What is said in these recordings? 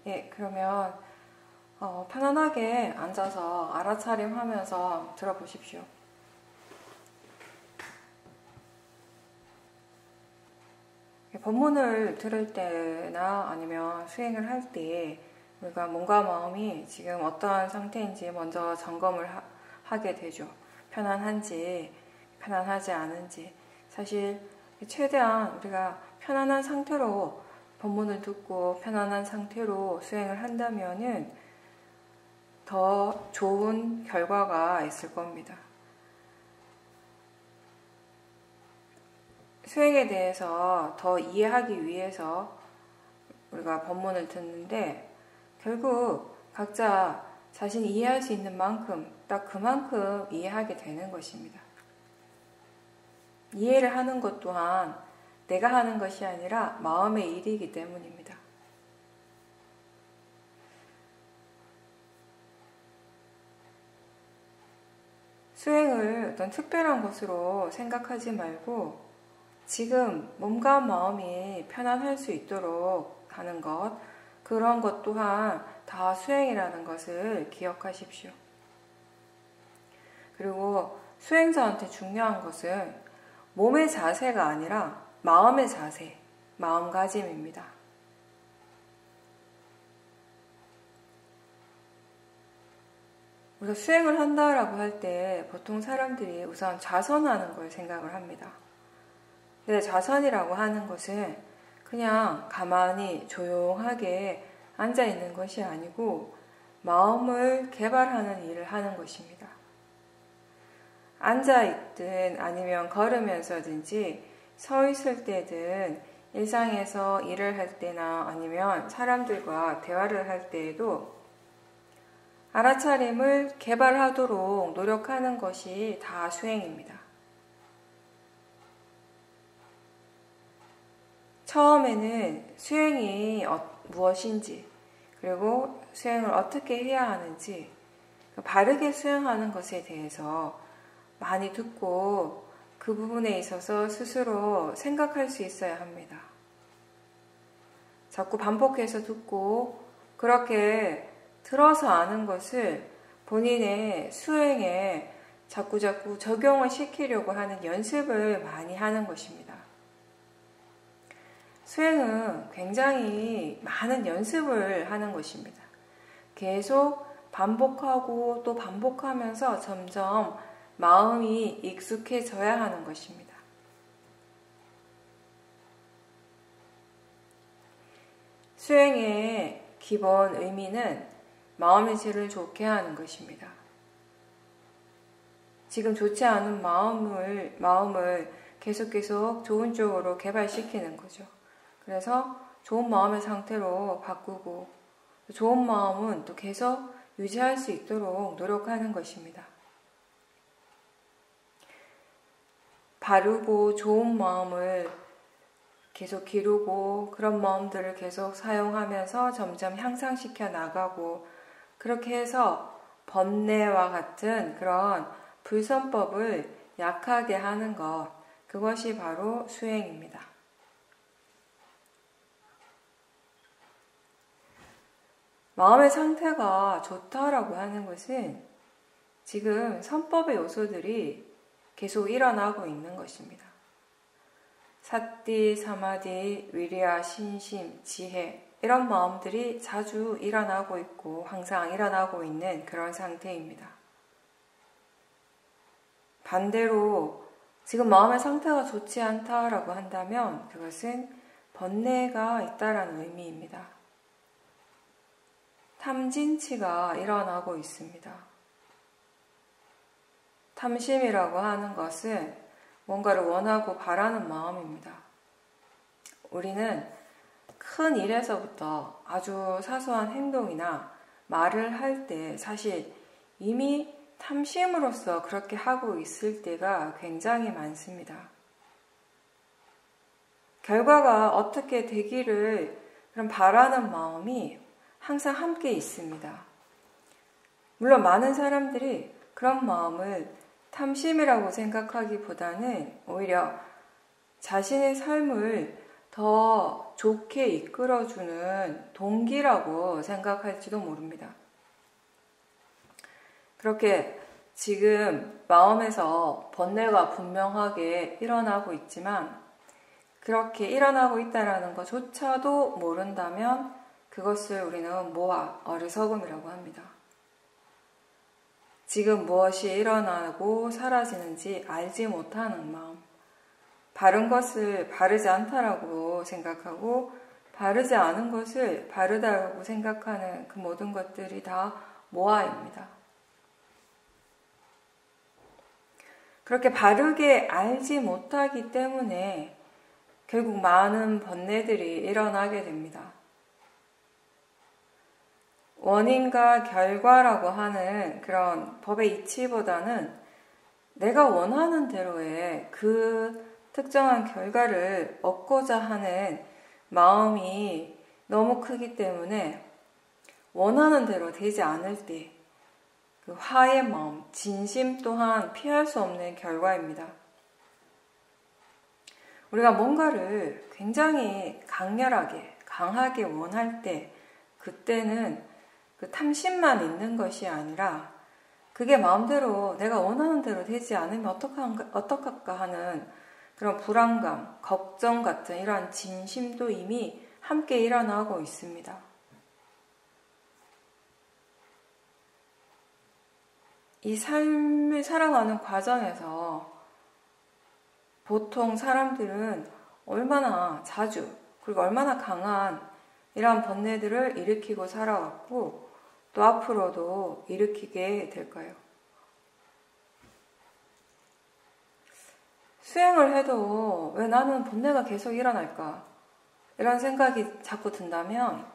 예, 그러면 편안하게 앉아서 알아차림하면서 들어보십시오. 법문을 들을 때나 아니면 수행을 할 때 우리가 몸과 마음이 지금 어떠한 상태인지 먼저 점검을 하게 되죠. 편안한지 편안하지 않은지. 사실 최대한 우리가 편안한 상태로 법문을 듣고 편안한 상태로 수행을 한다면은 더 좋은 결과가 있을 겁니다. 수행에 대해서 더 이해하기 위해서 우리가 법문을 듣는데 결국 각자 자신이 이해할 수 있는 만큼 딱 그만큼 이해하게 되는 것입니다. 이해를 하는 것 또한 내가 하는 것이 아니라 마음의 일이기 때문입니다. 수행을 어떤 특별한 것으로 생각하지 말고 지금 몸과 마음이 편안할 수 있도록 하는 것, 그런 것 또한 다 수행이라는 것을 기억하십시오. 그리고 수행자한테 중요한 것은 몸의 자세가 아니라 마음의 자세, 마음가짐입니다. 우리가 수행을 한다라고 할 때 보통 사람들이 우선 좌선하는 걸 생각을 합니다. 근데 좌선이라고 하는 것은 그냥 가만히 조용하게 앉아있는 것이 아니고 마음을 개발하는 일을 하는 것입니다. 앉아있든 아니면 걸으면서든지 서 있을 때든 일상에서 일을 할 때나 아니면 사람들과 대화를 할 때에도 알아차림을 개발하도록 노력하는 것이 다 수행입니다. 처음에는 수행이 무엇인지 그리고 수행을 어떻게 해야 하는지 바르게 수행하는 것에 대해서 많이 듣고 그 부분에 있어서 스스로 생각할 수 있어야 합니다. 자꾸 반복해서 듣고 그렇게 들어서 아는 것을 본인의 수행에 자꾸자꾸 적용을 시키려고 하는 연습을 많이 하는 것입니다. 수행은 굉장히 많은 연습을 하는 것입니다. 계속 반복하고 또 반복하면서 점점 마음이 익숙해져야 하는 것입니다. 수행의 기본 의미는 마음의 질을 좋게 하는 것입니다. 지금 좋지 않은 마음을 계속 좋은 쪽으로 개발시키는 거죠. 그래서 좋은 마음의 상태로 바꾸고 좋은 마음은 또 계속 유지할 수 있도록 노력하는 것입니다. 바르고 좋은 마음을 계속 기르고 그런 마음들을 계속 사용하면서 점점 향상시켜 나가고 그렇게 해서 번뇌와 같은 그런 불선법을 약하게 하는 것, 그것이 바로 수행입니다. 마음의 상태가 좋다라고 하는 것은 지금 선법의 요소들이 계속 일어나고 있는 것입니다. 사띠, 사마디, 위리아, 신심, 지혜 이런 마음들이 자주 일어나고 있고 항상 일어나고 있는 그런 상태입니다. 반대로 지금 마음의 상태가 좋지 않다라고 한다면 그것은 번뇌가 있다라는 의미입니다. 탐진치가 일어나고 있습니다. 탐심이라고 하는 것은 뭔가를 원하고 바라는 마음입니다. 우리는 큰 일에서부터 아주 사소한 행동이나 말을 할 때 사실 이미 탐심으로써 그렇게 하고 있을 때가 굉장히 많습니다. 결과가 어떻게 되기를 그런 바라는 마음이 항상 함께 있습니다. 물론 많은 사람들이 그런 마음을 탐심이라고 생각하기보다는 오히려 자신의 삶을 더 좋게 이끌어주는 동기라고 생각할지도 모릅니다. 그렇게 지금 마음에서 번뇌가 분명하게 일어나고 있지만 그렇게 일어나고 있다는 것조차도 모른다면 그것을 우리는 모아 어리석음이라고 합니다. 지금 무엇이 일어나고 사라지는지 알지 못하는 마음, 바른 것을 바르지 않다라고 생각하고 바르지 않은 것을 바르다고 생각하는 그 모든 것들이 다 모아입니다. 그렇게 바르게 알지 못하기 때문에 결국 많은 번뇌들이 일어나게 됩니다. 원인과 결과라고 하는 그런 법의 이치보다는 내가 원하는 대로의 그 특정한 결과를 얻고자 하는 마음이 너무 크기 때문에 원하는 대로 되지 않을 때 그 화의 마음, 진심 또한 피할 수 없는 결과입니다. 우리가 뭔가를 굉장히 강렬하게, 강하게 원할 때 그때는 그 탐심만 있는 것이 아니라 그게 마음대로 내가 원하는 대로 되지 않으면 어떡할까 하는 그런 불안감, 걱정 같은 이러한 진심도 이미 함께 일어나고 있습니다. 이 삶을 살아가는 과정에서 보통 사람들은 얼마나 자주 그리고 얼마나 강한 이러한 번뇌들을 일으키고 살아왔고 또 앞으로도 일으키게 될까요? 수행을 해도 왜 나는 번뇌가 계속 일어날까? 이런 생각이 자꾸 든다면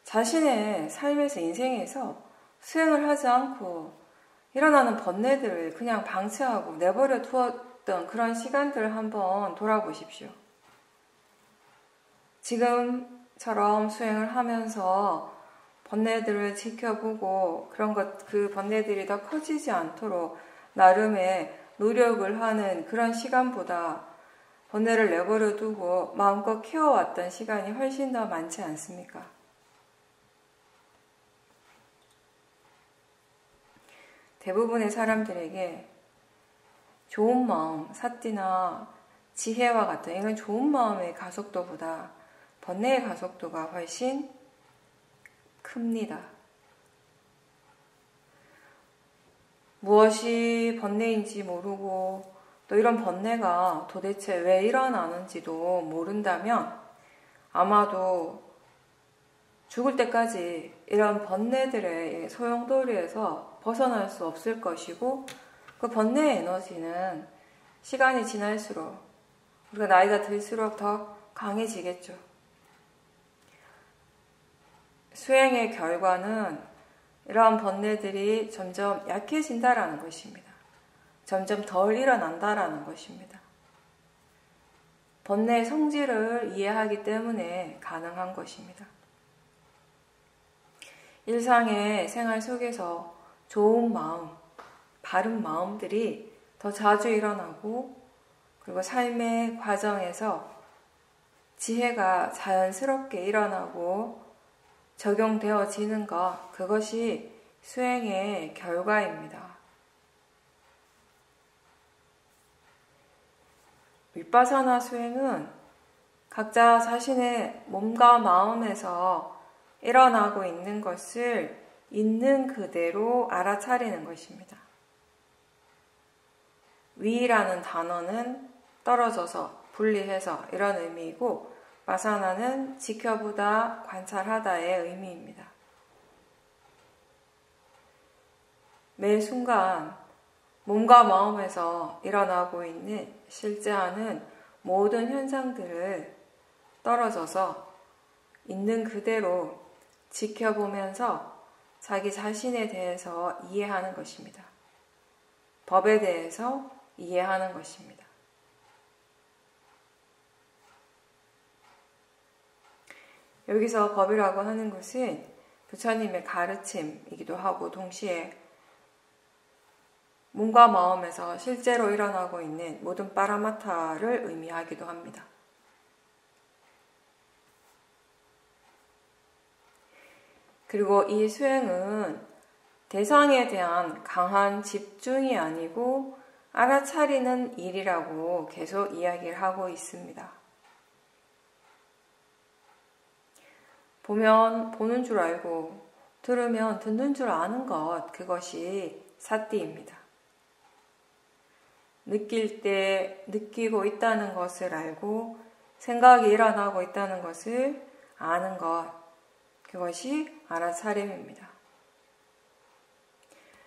자신의 삶에서 인생에서 수행을 하지 않고 일어나는 번뇌들을 그냥 방치하고 내버려 두었던 그런 시간들을 한번 돌아보십시오. 지금처럼 수행을 하면서 번뇌들을 지켜보고 그 번뇌들이 더 커지지 않도록 나름의 노력을 하는 그런 시간보다 번뇌를 내버려 두고 마음껏 키워왔던 시간이 훨씬 더 많지 않습니까? 대부분의 사람들에게 좋은 마음, 사띠나 지혜와 같은 이런 좋은 마음의 가속도보다 번뇌의 가속도가 훨씬 큽니다. 무엇이 번뇌인지 모르고 또 이런 번뇌가 도대체 왜 일어나는지도 모른다면 아마도 죽을 때까지 이런 번뇌들의 소용돌이에서 벗어날 수 없을 것이고 그 번뇌의 에너지는 시간이 지날수록 우리가 나이가 들수록 더 강해지겠죠. 수행의 결과는 이러한 번뇌들이 점점 약해진다라는 것입니다. 점점 덜 일어난다라는 것입니다. 번뇌의 성질을 이해하기 때문에 가능한 것입니다. 일상의 생활 속에서 좋은 마음, 바른 마음들이 더 자주 일어나고 그리고 삶의 과정에서 지혜가 자연스럽게 일어나고 적용되어지는 것, 그것이 수행의 결과입니다. 윗바사나 수행은 각자 자신의 몸과 마음에서 일어나고 있는 것을 있는 그대로 알아차리는 것입니다. 위라는 단어는 떨어져서 분리해서 이런 의미이고 마사나는 지켜보다 관찰하다의 의미입니다. 매 순간 몸과 마음에서 일어나고 있는 실제하는 모든 현상들을 떨어져서 있는 그대로 지켜보면서 자기 자신에 대해서 이해하는 것입니다. 법에 대해서 이해하는 것입니다. 여기서 법이라고 하는 것은 부처님의 가르침이기도 하고 동시에 몸과 마음에서 실제로 일어나고 있는 모든 파라마타를 의미하기도 합니다. 그리고 이 수행은 대상에 대한 강한 집중이 아니고 알아차리는 일이라고 계속 이야기를 하고 있습니다. 보면 보는 줄 알고 들으면 듣는 줄 아는 것, 그것이 사띠입니다. 느낄 때 느끼고 있다는 것을 알고 생각이 일어나고 있다는 것을 아는 것, 그것이 알아차림입니다.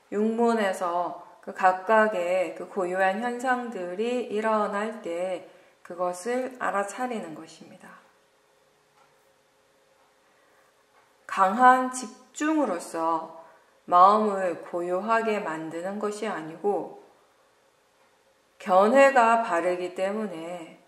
육문에서 그 각각의 그 고유한 현상들이 일어날 때 그것을 알아차리는 것입니다. 강한 집중으로서 마음을 고요하게 만드는 것이 아니고 견해가 바르기 때문에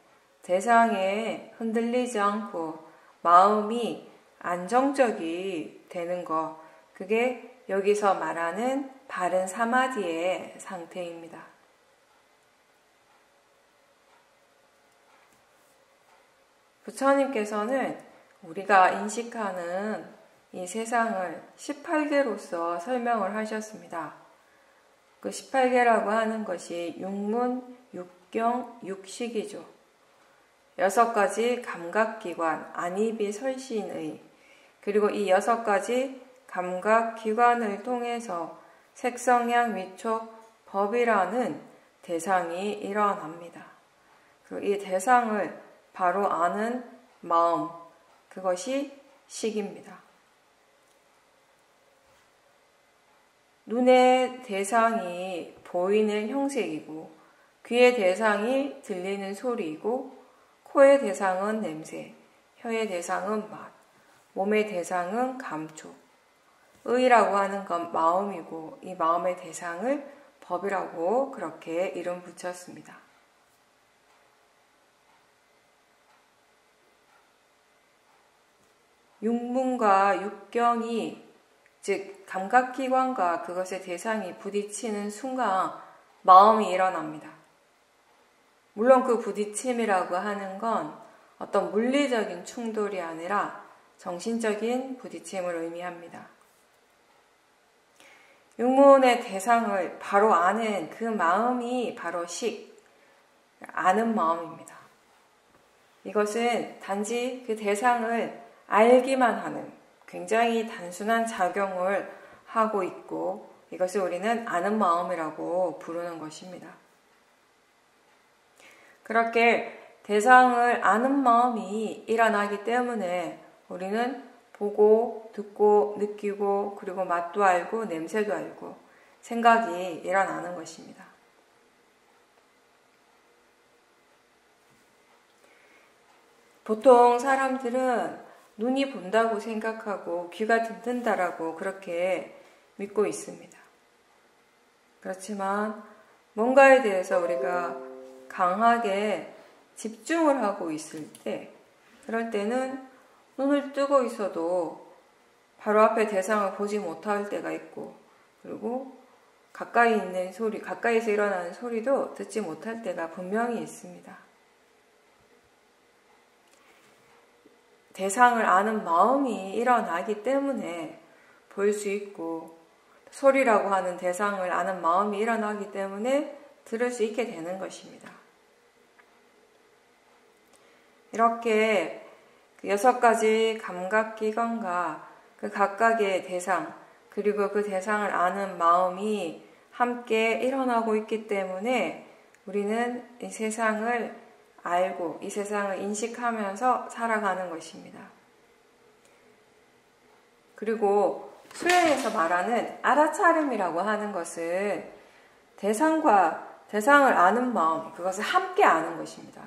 대상에 흔들리지 않고 마음이 안정적이 되는 것, 그게 여기서 말하는 바른 사마디의 상태입니다. 부처님께서는 우리가 인식하는 이 세상을 18개로서 설명을 하셨습니다. 그 18개라고 하는 것이 육문, 육경, 육식이죠. 6가지 감각기관, 안입이 설신의, 그리고 이 6가지 감각기관을 통해서 색성향 위촉 법이라는 대상이 일어납니다. 그리고 이 대상을 바로 아는 마음, 그것이 식입니다. 눈의 대상이 보이는 형색이고, 귀의 대상이 들리는 소리이고, 코의 대상은 냄새, 혀의 대상은 맛, 몸의 대상은 감촉. 의라고 하는 건 마음이고, 이 마음의 대상을 법이라고 그렇게 이름 붙였습니다. 육문과 육경이, 즉 감각기관과 그것의 대상이 부딪히는 순간 마음이 일어납니다. 물론 그 부딪힘이라고 하는 건 어떤 물리적인 충돌이 아니라 정신적인 부딪힘을 의미합니다. 육문의 대상을 바로 아는 그 마음이 바로 식, 아는 마음입니다. 이것은 단지 그 대상을 알기만 하는 굉장히 단순한 작용을 하고 있고, 이것을 우리는 아는 마음이라고 부르는 것입니다. 그렇게 대상을 아는 마음이 일어나기 때문에 우리는 보고, 듣고, 느끼고, 그리고 맛도 알고, 냄새도 알고, 생각이 일어나는 것입니다. 보통 사람들은 눈이 본다고 생각하고 귀가 듣는다라고 그렇게 믿고 있습니다. 그렇지만 뭔가에 대해서 우리가 강하게 집중을 하고 있을 때, 그럴 때는 눈을 뜨고 있어도 바로 앞에 대상을 보지 못할 때가 있고, 그리고 가까이 있는 소리, 가까이서 일어나는 소리도 듣지 못할 때가 분명히 있습니다. 대상을 아는 마음이 일어나기 때문에 볼 수 있고, 소리라고 하는 대상을 아는 마음이 일어나기 때문에 들을 수 있게 되는 것입니다. 이렇게 그 6가지 감각기관과 그 각각의 대상, 그리고 그 대상을 아는 마음이 함께 일어나고 있기 때문에 우리는 이 세상을 알고 이 세상을 인식하면서 살아가는 것입니다. 그리고 수행에서 말하는 알아차림이라고 하는 것은 대상을 아는 마음, 그것을 함께 아는 것입니다.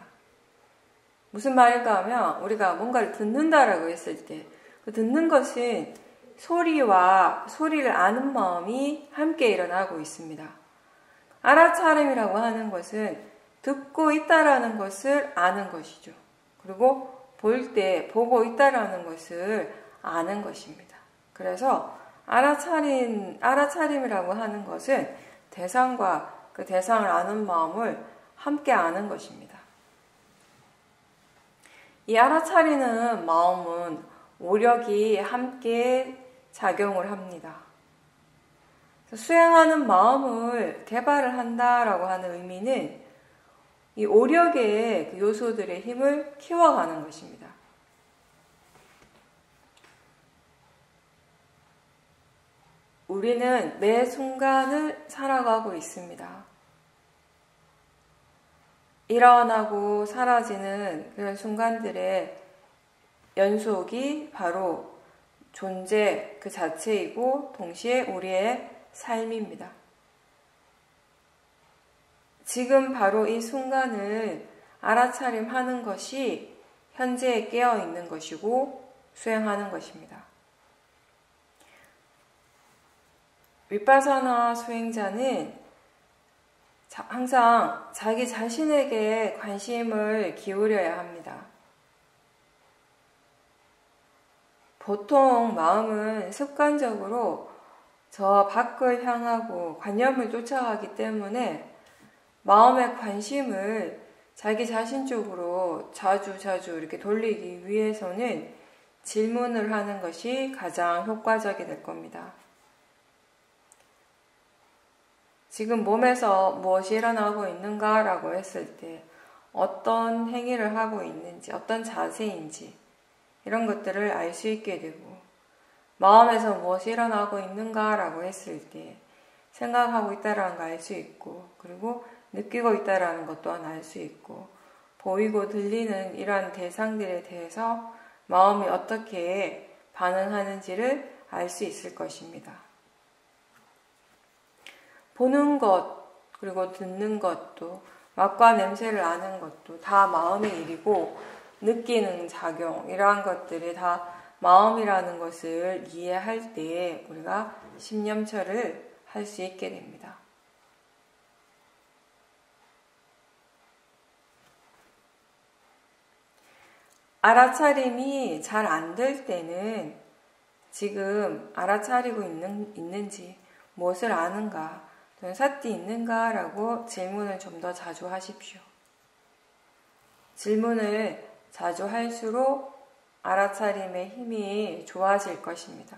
무슨 말인가 하면 우리가 뭔가를 듣는다라고 했을 때 그 듣는 것은 소리와 소리를 아는 마음이 함께 일어나고 있습니다. 알아차림이라고 하는 것은 듣고 있다라는 것을 아는 것이죠. 그리고 볼 때 보고 있다라는 것을 아는 것입니다. 그래서 알아차림이라고 하는 것은 대상과 그 대상을 아는 마음을 함께 아는 것입니다. 이 알아차리는 마음은 오력이 함께 작용을 합니다. 수행하는 마음을 개발을 한다라고 하는 의미는 이 오력의 그 요소들의 힘을 키워가는 것입니다. 우리는 매 순간을 살아가고 있습니다. 일어나고 사라지는 그런 순간들의 연속이 바로 존재 그 자체이고 동시에 우리의 삶입니다. 지금 바로 이 순간을 알아차림하는 것이 현재에 깨어있는 것이고 수행하는 것입니다. 위파사나 수행자는 항상 자기 자신에게 관심을 기울여야 합니다. 보통 마음은 습관적으로 저 밖을 향하고 관념을 쫓아가기 때문에 마음의 관심을 자기 자신 쪽으로 자주 이렇게 돌리기 위해서는 질문을 하는 것이 가장 효과적이 될 겁니다. 지금 몸에서 무엇이 일어나고 있는가라고 했을 때 어떤 행위를 하고 있는지, 어떤 자세인지 이런 것들을 알 수 있게 되고 마음에서 무엇이 일어나고 있는가라고 했을 때 생각하고 있다라는 걸 알 수 있고 그리고 느끼고 있다라는 것 또한 알 수 있고 보이고 들리는 이러한 대상들에 대해서 마음이 어떻게 반응하는지를 알 수 있을 것입니다. 보는 것 그리고 듣는 것도 맛과 냄새를 아는 것도 다 마음의 일이고 느끼는 작용 이러한 것들이 다 마음이라는 것을 이해할 때 우리가 심념처를 할 수 있게 됩니다. 알아차림이 잘 안 될 때는 지금 알아차리고 있는지 무엇을 아는가 또는 사띠 있는가라고 질문을 좀 더 자주 하십시오. 질문을 자주 할수록 알아차림의 힘이 좋아질 것입니다.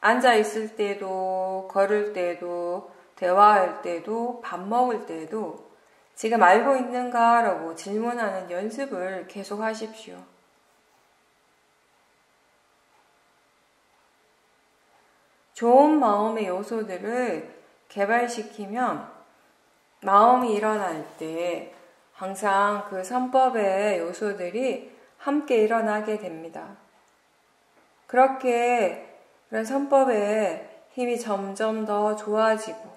앉아 있을 때도, 걸을 때도, 대화할 때도, 밥 먹을 때도 지금 알고 있는가라고 질문하는 연습을 계속 하십시오. 좋은 마음의 요소들을 개발시키면 마음이 일어날 때 항상 그 선법의 요소들이 함께 일어나게 됩니다. 그렇게 그런 선법의 힘이 점점 더 좋아지고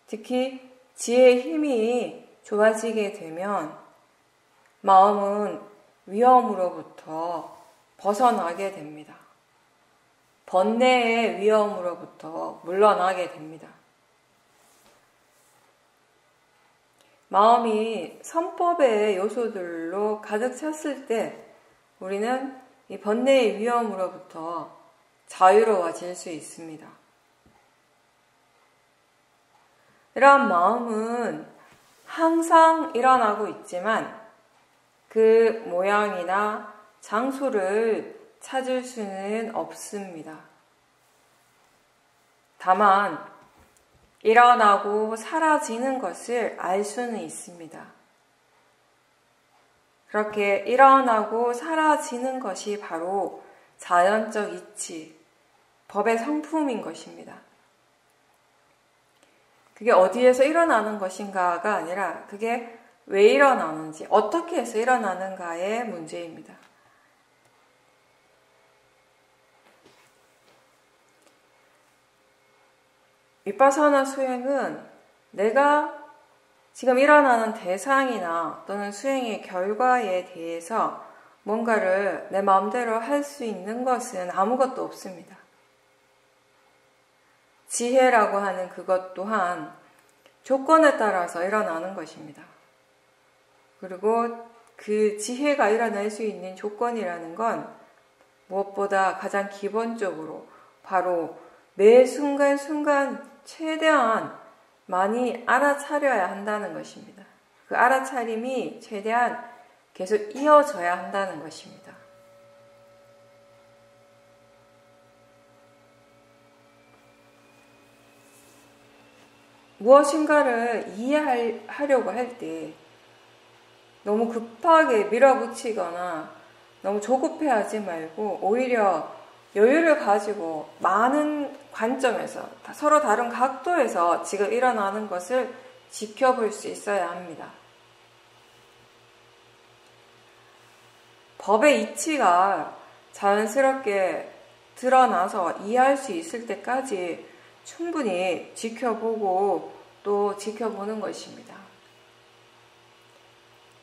특히 지혜의 힘이 좋아지게 되면 마음은 위험으로부터 벗어나게 됩니다. 번뇌의 위험으로부터 물러나게 됩니다. 마음이 선법의 요소들로 가득 찼을 때 우리는 이 번뇌의 위험으로부터 자유로워질 수 있습니다. 이러한 마음은 항상 일어나고 있지만 그 모양이나 장소를 찾을 수는 없습니다. 다만 일어나고 사라지는 것을 알 수는 있습니다. 그렇게 일어나고 사라지는 것이 바로 자연적 이치, 법의 성품인 것입니다. 그게 어디에서 일어나는 것인가가 아니라 그게 왜 일어나는지, 어떻게 해서 일어나는가의 문제입니다. 위파사나 수행은 내가 지금 일어나는 대상이나 또는 수행의 결과에 대해서 뭔가를 내 마음대로 할 수 있는 것은 아무것도 없습니다. 지혜라고 하는 그것 또한 조건에 따라서 일어나는 것입니다. 그리고 그 지혜가 일어날 수 있는 조건이라는 건 무엇보다 가장 기본적으로 바로 매 순간순간 최대한 많이 알아차려야 한다는 것입니다. 그 알아차림이 최대한 계속 이어져야 한다는 것입니다. 무엇인가를 이해하려고 할 때 너무 급하게 밀어붙이거나 너무 조급해하지 말고 오히려 여유를 가지고 많은 관점에서 서로 다른 각도에서 지금 일어나는 것을 지켜볼 수 있어야 합니다. 법의 이치가 자연스럽게 드러나서 이해할 수 있을 때까지 충분히 지켜보고 또 지켜보는 것입니다.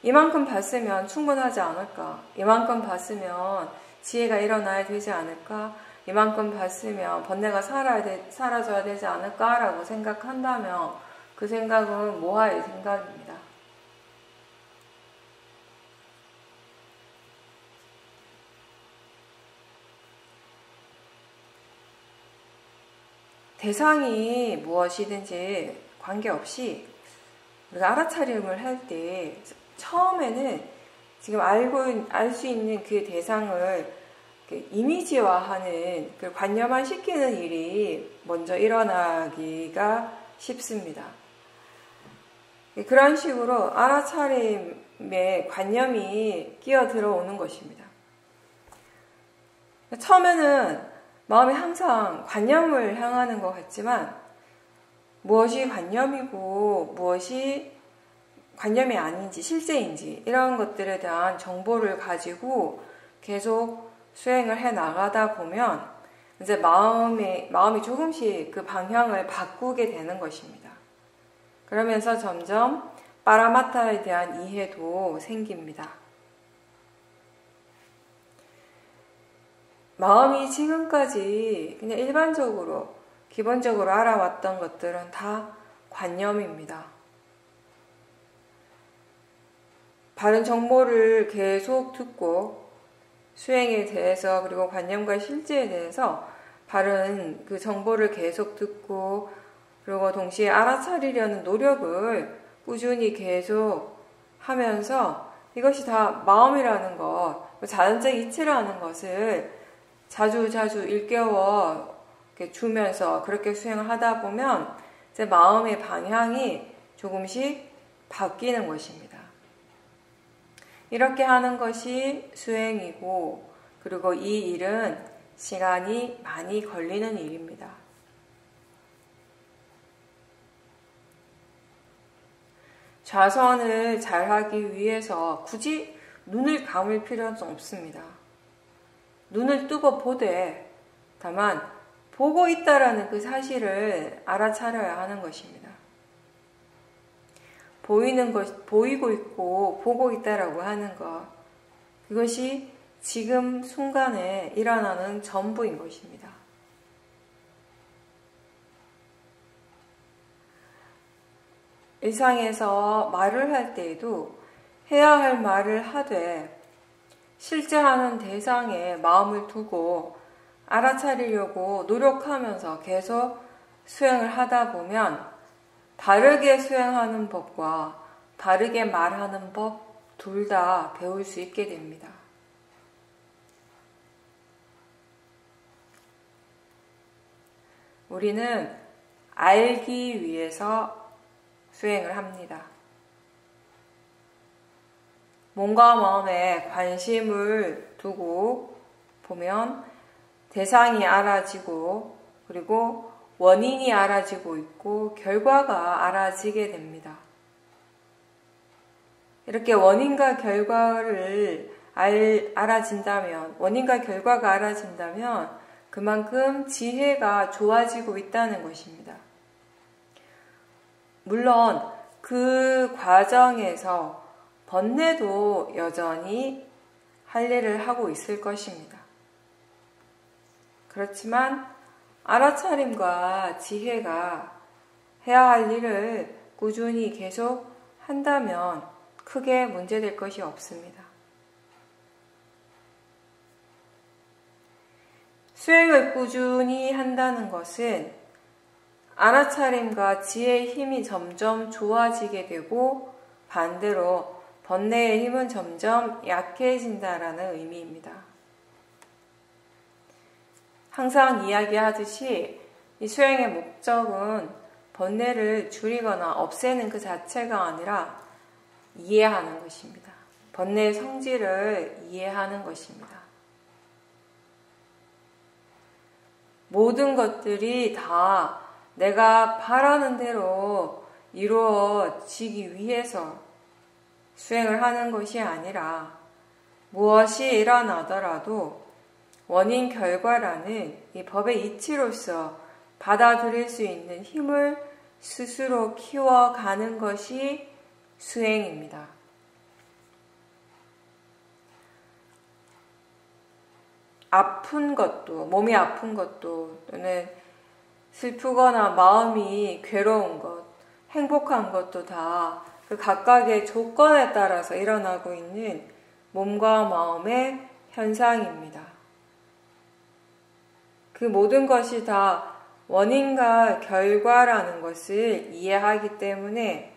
이만큼 봤으면 충분하지 않을까? 이만큼 봤으면 지혜가 일어나야 되지 않을까? 이만큼 봤으면 번뇌가 사라져야 되지 않을까라고 생각한다면 그 생각은 모하의 생각입니다. 대상이 무엇이든지 관계없이 우리가 알아차림을 할 때 처음에는 지금 알 수 있는 그 대상을 이미지화하는, 그 관념화시키는 일이 먼저 일어나기가 쉽습니다. 그런 식으로 알아차림에 관념이 끼어 들어오는 것입니다. 처음에는 마음이 항상 관념을 향하는 것 같지만 무엇이 관념이고 무엇이 관념이 아닌지 실제인지 이런 것들에 대한 정보를 가지고 계속 수행을 해 나가다 보면 이제 마음이 조금씩 그 방향을 바꾸게 되는 것입니다. 그러면서 점점 파라마타에 대한 이해도 생깁니다. 마음이 지금까지 그냥 일반적으로 기본적으로 알아왔던 것들은 다 관념입니다. 바른 정보를 계속 듣고 수행에 대해서 그리고 관념과 실제에 대해서 바른 그 정보를 계속 듣고 그리고 동시에 알아차리려는 노력을 꾸준히 계속 하면서 이것이 다 마음이라는 것, 자연적 이치라는 것을 자주 일깨워 주면서 그렇게 수행을 하다 보면 이제 마음의 방향이 조금씩 바뀌는 것입니다. 이렇게 하는 것이 수행이고, 그리고 이 일은 시간이 많이 걸리는 일입니다. 좌선을 잘하기 위해서 굳이 눈을 감을 필요는 없습니다. 눈을 뜨고 보되 다만 보고 있다라는 그 사실을 알아차려야 하는 것입니다. 보이고 있고 보고 있다라고 하는 것, 그것이 지금 순간에 일어나는 전부인 것입니다. 일상에서 말을 할 때에도 해야 할 말을 하되 실제 하는 대상에 마음을 두고 알아차리려고 노력하면서 계속 수행을 하다 보면 바르게 수행하는 법과 바르게 말하는 법 둘 다 배울 수 있게 됩니다. 우리는 알기 위해서 수행을 합니다. 몸과 마음에 관심을 두고 보면 대상이 알아지고 그리고 원인이 알아지고 있고 결과가 알아지게 됩니다. 이렇게 원인과 결과를 알아진다면, 원인과 결과가 알아진다면 그만큼 지혜가 좋아지고 있다는 것입니다. 물론 그 과정에서 번뇌도 여전히 할 일을 하고 있을 것입니다. 그렇지만 알아차림과 지혜가 해야 할 일을 꾸준히 계속 한다면 크게 문제될 것이 없습니다. 수행을 꾸준히 한다는 것은 알아차림과 지혜의 힘이 점점 좋아지게 되고 반대로 번뇌의 힘은 점점 약해진다라는 의미입니다. 항상 이야기하듯이 이 수행의 목적은 번뇌를 줄이거나 없애는 그 자체가 아니라 이해하는 것입니다. 번뇌의 성질을 이해하는 것입니다. 모든 것들이 다 내가 바라는 대로 이루어지기 위해서 수행을 하는 것이 아니라 무엇이 일어나더라도 원인 결과라는 이 법의 이치로서 받아들일 수 있는 힘을 스스로 키워가는 것이 수행입니다. 아픈 것도, 몸이 아픈 것도, 또는 슬프거나 마음이 괴로운 것, 행복한 것도 다 그 각각의 조건에 따라서 일어나고 있는 몸과 마음의 현상입니다. 그 모든 것이 다 원인과 결과라는 것을 이해하기 때문에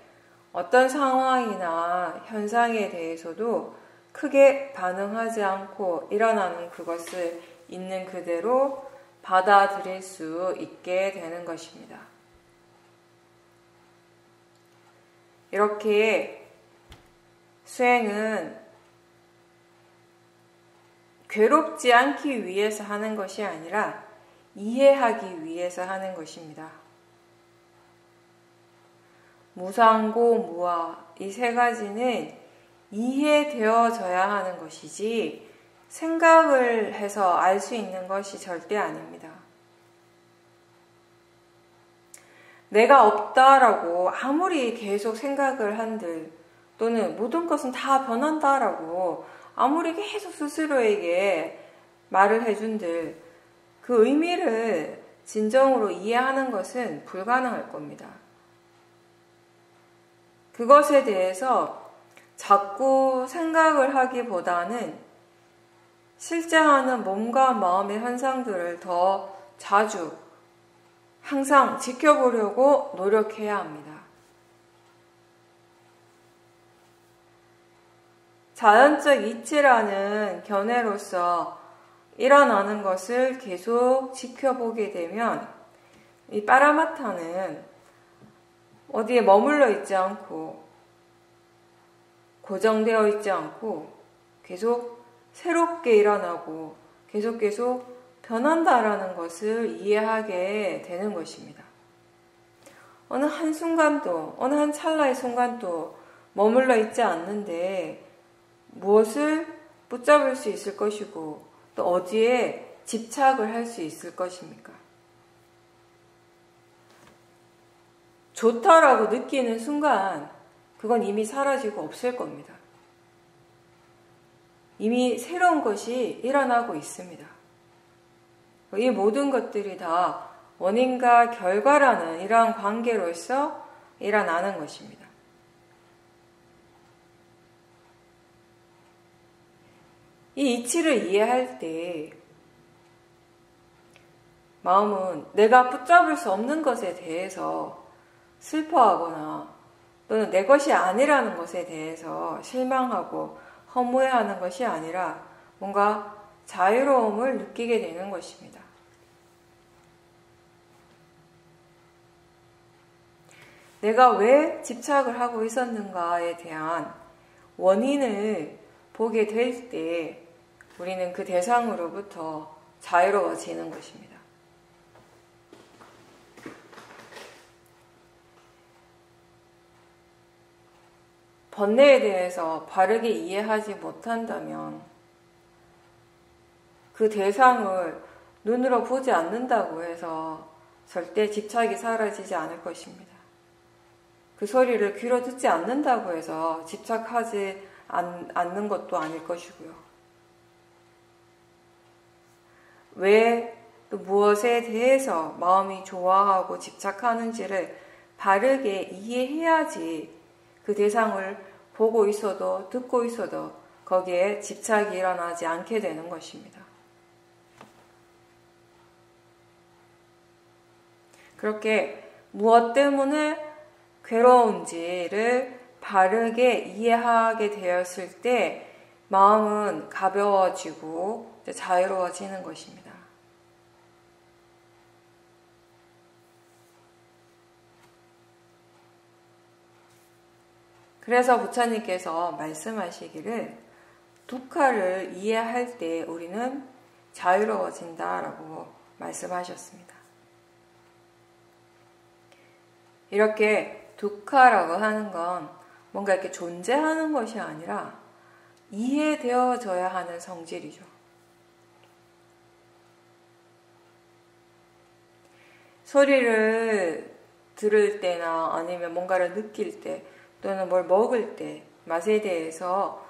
어떤 상황이나 현상에 대해서도 크게 반응하지 않고 일어나는 그것을 있는 그대로 받아들일 수 있게 되는 것입니다. 이렇게 수행은 괴롭지 않기 위해서 하는 것이 아니라 이해하기 위해서 하는 것입니다. 무상고, 무아, 이 세 가지는 이해되어져야 하는 것이지 생각을 해서 알 수 있는 것이 절대 아닙니다. 내가 없다라고 아무리 계속 생각을 한들 또는 모든 것은 다 변한다라고 아무리 계속 스스로에게 말을 해준들 그 의미를 진정으로 이해하는 것은 불가능할 겁니다. 그것에 대해서 자꾸 생각을 하기보다는 실제 하는 몸과 마음의 현상들을 더 자주 항상 지켜보려고 노력해야 합니다. 자연적 이치라는 견해로서 일어나는 것을 계속 지켜보게 되면 이 빠라마타는 어디에 머물러 있지 않고 고정되어 있지 않고 계속 새롭게 일어나고 계속 변한다라는 것을 이해하게 되는 것입니다. 어느 한순간도, 어느 한 찰나의 순간도 머물러 있지 않는데 무엇을 붙잡을 수 있을 것이고 또 어디에 집착을 할 수 있을 것입니까? 좋다라고 느끼는 순간 그건 이미 사라지고 없을 겁니다. 이미 새로운 것이 일어나고 있습니다. 이 모든 것들이 다 원인과 결과라는 이러한 관계로서 일어나는 것입니다. 이 이치를 이해할 때 마음은 내가 붙잡을 수 없는 것에 대해서 슬퍼하거나 또는 내 것이 아니라는 것에 대해서 실망하고 허무해하는 것이 아니라 뭔가 자유로움을 느끼게 되는 것입니다. 내가 왜 집착을 하고 있었는가에 대한 원인을 보게 될 때 우리는 그 대상으로부터 자유로워지는 것입니다. 번뇌에 대해서 바르게 이해하지 못한다면 그 대상을 눈으로 보지 않는다고 해서 절대 집착이 사라지지 않을 것입니다. 그 소리를 귀로 듣지 않는다고 해서 집착하지 않는 것도 아닐 것이고요. 왜 또 무엇에 대해서 마음이 좋아하고 집착하는지를 바르게 이해해야지 그 대상을 보고 있어도 듣고 있어도 거기에 집착이 일어나지 않게 되는 것입니다. 그렇게 무엇 때문에 괴로운지를 바르게 이해하게 되었을 때 마음은 가벼워지고 자유로워지는 것입니다. 그래서 부처님께서 말씀하시기를 두카를 이해할 때 우리는 자유로워진다라고 말씀하셨습니다. 이렇게 두카라고 하는 건 뭔가 이렇게 존재하는 것이 아니라 이해되어져야 하는 성질이죠. 소리를 들을 때나 아니면 뭔가를 느낄 때 또는 뭘 먹을 때 맛에 대해서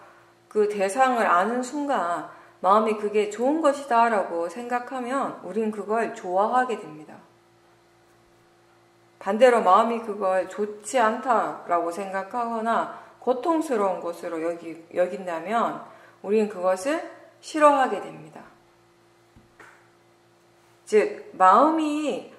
그 대상을 아는 순간 마음이 그게 좋은 것이다 라고 생각하면 우린 그걸 좋아하게 됩니다. 반대로 마음이 그걸 좋지 않다라고 생각하거나 고통스러운 것으로 여긴다면 우린 그것을 싫어하게 됩니다. 즉, 마음이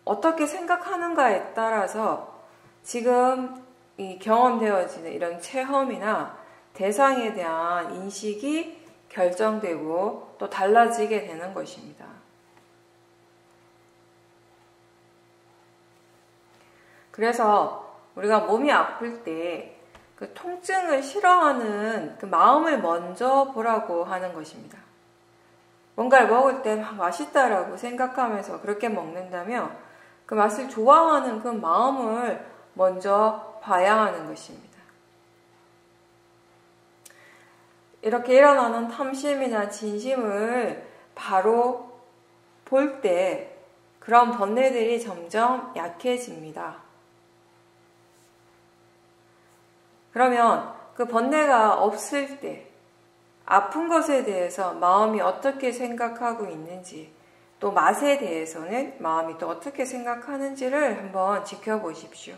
어떻게 생각하는가에 따라서 지금 이 경험되어지는 이런 체험이나 대상에 대한 인식이 결정되고 또 달라지게 되는 것입니다. 그래서 우리가 몸이 아플 때 그 통증을 싫어하는 그 마음을 먼저 보라고 하는 것입니다. 뭔가를 먹을 때 맛있다라고 생각하면서 그렇게 먹는다면 그 맛을 좋아하는 그 마음을 먼저 봐야 하는 것입니다. 이렇게 일어나는 탐심이나 진심을 바로 볼 때 그런 번뇌들이 점점 약해집니다. 그러면 그 번뇌가 없을 때 아픈 것에 대해서 마음이 어떻게 생각하고 있는지 또 맛에 대해서는 마음이 또 어떻게 생각하는지를 한번 지켜보십시오.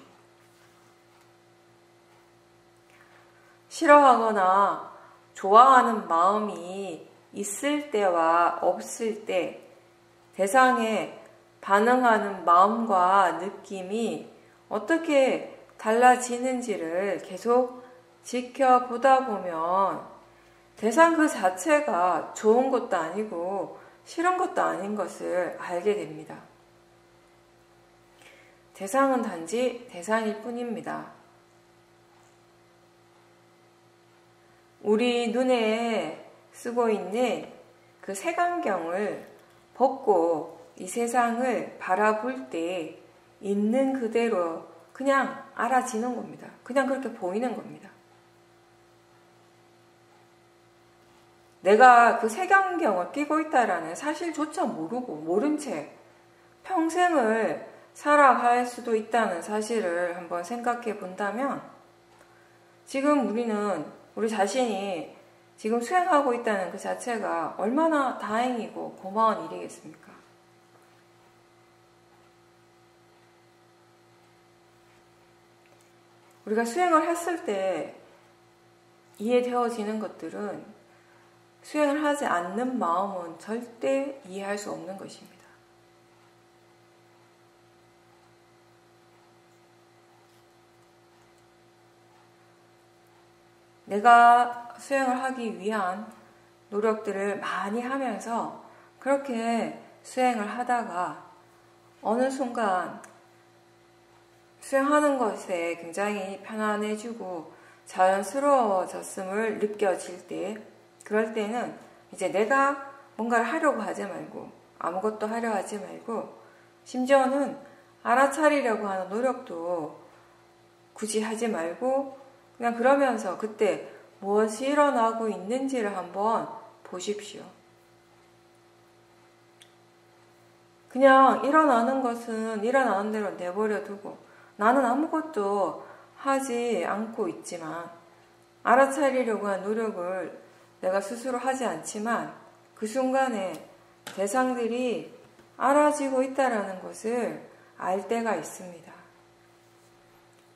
싫어하거나 좋아하는 마음이 있을 때와 없을 때 대상에 반응하는 마음과 느낌이 어떻게 달라지는지를 계속 지켜보다 보면 대상 그 자체가 좋은 것도 아니고 싫은 것도 아닌 것을 알게 됩니다. 대상은 단지 대상일 뿐입니다. 우리 눈에 쓰고 있는 그 색안경을 벗고 이 세상을 바라볼 때 있는 그대로 그냥 알아지는 겁니다. 그냥 그렇게 보이는 겁니다. 내가 그 색안경을 끼고 있다라는 사실조차 모른 채 평생을 살아갈 수도 있다는 사실을 한번 생각해 본다면 지금 우리 자신이 지금 수행하고 있다는 그 자체가 얼마나 다행이고 고마운 일이겠습니까? 우리가 수행을 했을 때 이해되어지는 것들은 수행을 하지 않는 마음은 절대 이해할 수 없는 것입니다. 내가 수행을 하기 위한 노력들을 많이 하면서 그렇게 수행을 하다가 어느 순간 수행하는 것에 굉장히 편안해지고 자연스러워졌음을 느껴질 때 그럴 때는 이제 내가 뭔가를 하려고 하지 말고 아무것도 하려 하지 말고 심지어는 알아차리려고 하는 노력도 굳이 하지 말고 그냥 그러면서 그때 무엇이 일어나고 있는지를 한번 보십시오. 그냥 일어나는 것은 일어나는 대로 내버려 두고 나는 아무것도 하지 않고 있지만 알아차리려고 한 노력을 내가 스스로 하지 않지만 그 순간에 대상들이 알아지고 있다는 것을 알 때가 있습니다.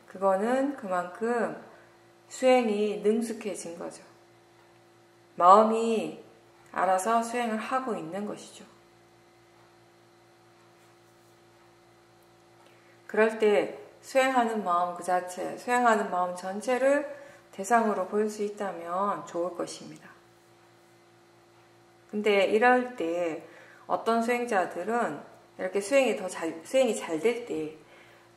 그거는 그만큼 수행이 능숙해진 거죠. 마음이 알아서 수행을 하고 있는 것이죠. 그럴 때 수행하는 마음 그 자체, 수행하는 마음 전체를 대상으로 볼 수 있다면 좋을 것입니다. 근데 이럴 때 어떤 수행자들은 이렇게 수행이 잘 될 때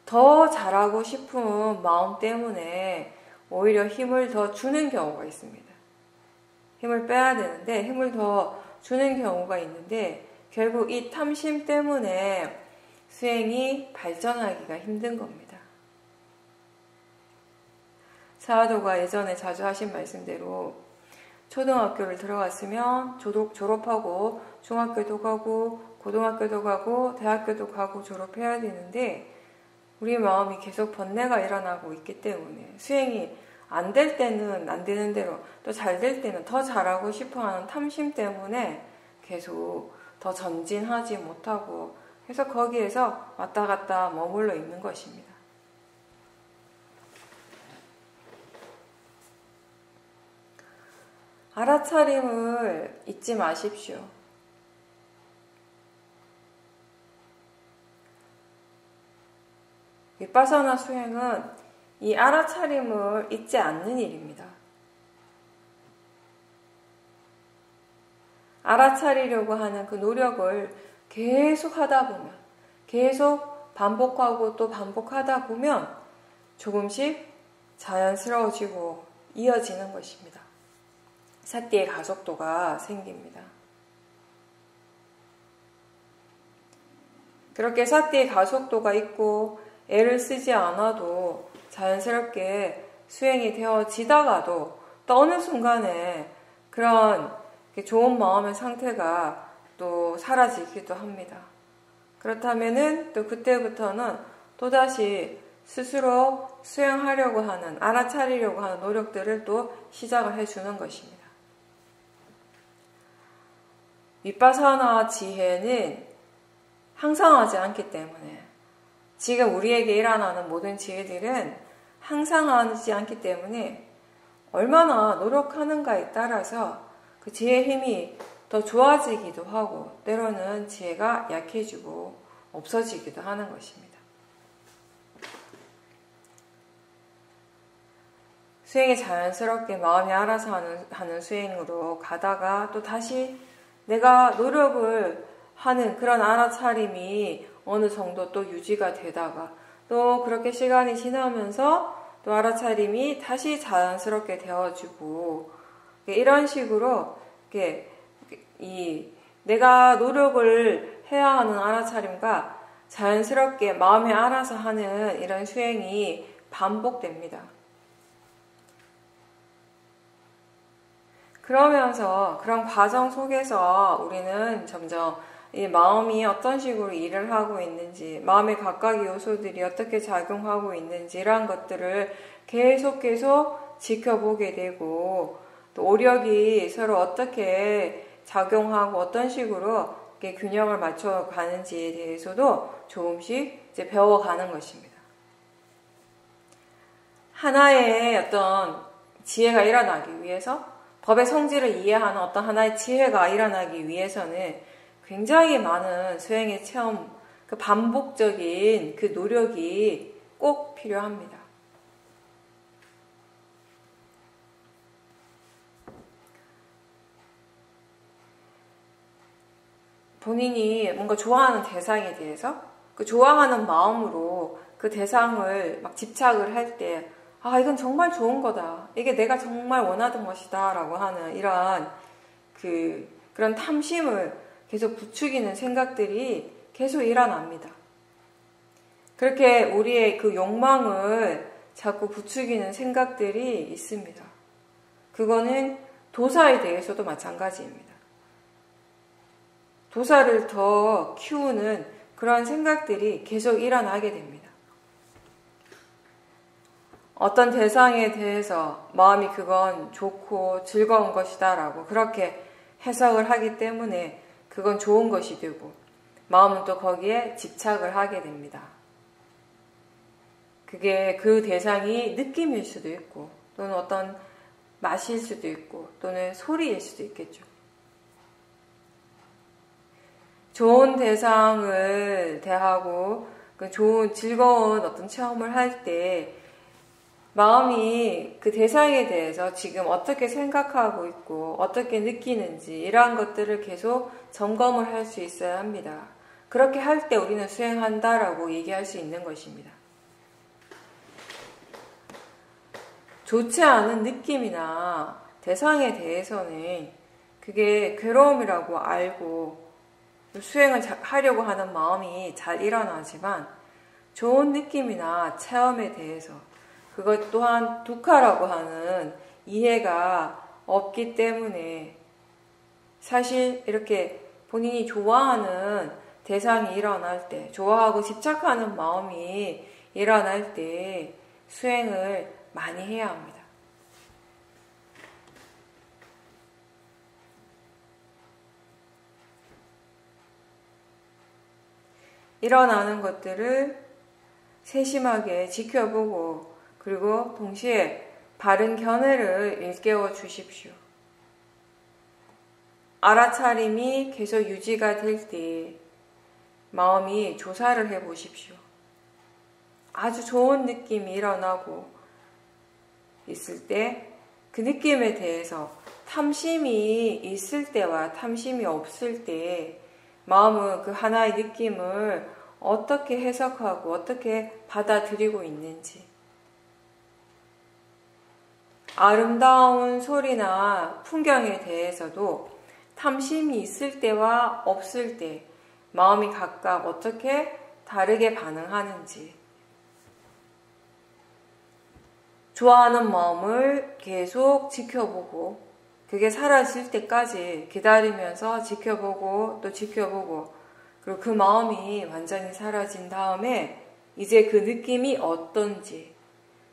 더 잘하고 싶은 마음 때문에 오히려 힘을 더 주는 경우가 있습니다. 힘을 빼야 되는데 힘을 더 주는 경우가 있는데 결국 이 탐심 때문에 수행이 발전하기가 힘든 겁니다. 사화도가 예전에 자주 하신 말씀대로 초등학교를 들어갔으면 졸업하고 중학교도 가고 고등학교도 가고 대학교도 가고 졸업해야 되는데 우리 마음이 계속 번뇌가 일어나고 있기 때문에 수행이 안 될 때는 안 되는 대로 또 잘 될 때는 더 잘하고 싶어하는 탐심 때문에 계속 더 전진하지 못하고 계속 거기에서 왔다 갔다 머물러 있는 것입니다. 알아차림을 잊지 마십시오. 위파사나 수행은 이 알아차림을 잊지 않는 일입니다. 알아차리려고 하는 그 노력을 계속 하다 보면, 계속 반복하고 또 반복하다 보면 조금씩 자연스러워지고 이어지는 것입니다. 사띠의 가속도가 생깁니다. 그렇게 사띠의 가속도가 있고 애를 쓰지 않아도 자연스럽게 수행이 되어지다가도 또 어느 순간에 그런 좋은 마음의 상태가 또 사라지기도 합니다. 그렇다면은 또 그때부터는 또다시 스스로 수행하려고 하는, 알아차리려고 하는 노력들을 또 시작을 해주는 것입니다. 위파사나 지혜는 항상하지 않기 때문에 지금 우리에게 일어나는 모든 지혜들은 항상하지 않기 때문에 얼마나 노력하는가에 따라서 그 지혜의 힘이 더 좋아지기도 하고 때로는 지혜가 약해지고 없어지기도 하는 것입니다. 수행이 자연스럽게 마음이 알아서 하는 수행으로 가다가 또 다시 내가 노력을 하는 그런 알아차림이 어느 정도 또 유지가 되다가 또 그렇게 시간이 지나면서 또 알아차림이 다시 자연스럽게 되어지고 이런 식으로 내가 노력을 해야 하는 알아차림과 자연스럽게 마음이 알아서 하는 이런 수행이 반복됩니다. 그러면서 그런 과정 속에서 우리는 점점 이 마음이 어떤 식으로 일을 하고 있는지, 마음의 각각의 요소들이 어떻게 작용하고 있는지 이런 것들을 계속 지켜보게 되고 또 오력이 서로 어떻게 작용하고 어떤 식으로 균형을 맞춰가는지에 대해서도 조금씩 이제 배워가는 것입니다. 하나의 어떤 지혜가 일어나기 위해서 법의 성질을 이해하는 어떤 하나의 지혜가 일어나기 위해서는 굉장히 많은 수행의 체험, 그 반복적인 그 노력이 꼭 필요합니다. 본인이 뭔가 좋아하는 대상에 대해서 그 좋아하는 마음으로 그 대상을 막 집착을 할 때 이건 정말 좋은 거다. 이게 내가 정말 원하던 것이다. 라고 하는 이러한 그런 탐심을 계속 부추기는 생각들이 계속 일어납니다. 그렇게 우리의 그 욕망을 자꾸 부추기는 생각들이 있습니다. 그거는 도사에 대해서도 마찬가지입니다. 도사를 더 키우는 그런 생각들이 계속 일어나게 됩니다. 어떤 대상에 대해서 마음이 그건 좋고 즐거운 것이다 라고 그렇게 해석을 하기 때문에 그건 좋은 것이 되고 마음은 또 거기에 집착을 하게 됩니다. 그게 그 대상이 느낌일 수도 있고 또는 어떤 맛일 수도 있고 또는 소리일 수도 있겠죠. 좋은 대상을 대하고 그 좋은 즐거운 어떤 체험을 할 때 마음이 그 대상에 대해서 지금 어떻게 생각하고 있고 어떻게 느끼는지 이러한 것들을 계속 점검을 할 수 있어야 합니다. 그렇게 할 때 우리는 수행한다라고 얘기할 수 있는 것입니다. 좋지 않은 느낌이나 대상에 대해서는 그게 괴로움이라고 알고 수행을 하려고 하는 마음이 잘 일어나지만 좋은 느낌이나 체험에 대해서 그것 또한 두카라고 하는 이해가 없기 때문에 사실 이렇게 본인이 좋아하는 대상이 일어날 때, 좋아하고 집착하는 마음이 일어날 때 수행을 많이 해야 합니다. 일어나는 것들을 세심하게 지켜보고 그리고 동시에 바른 견해를 일깨워 주십시오. 알아차림이 계속 유지가 될 때 마음이 조사를 해 보십시오. 아주 좋은 느낌이 일어나고 있을 때 그 느낌에 대해서 탐심이 있을 때와 탐심이 없을 때 마음은 그 하나의 느낌을 어떻게 해석하고 어떻게 받아들이고 있는지, 아름다운 소리나 풍경에 대해서도 탐심이 있을 때와 없을 때 마음이 각각 어떻게 다르게 반응하는지, 좋아하는 마음을 계속 지켜보고 그게 사라질 때까지 기다리면서 지켜보고 또 지켜보고, 그리고 그 마음이 완전히 사라진 다음에 이제 그 느낌이 어떤지,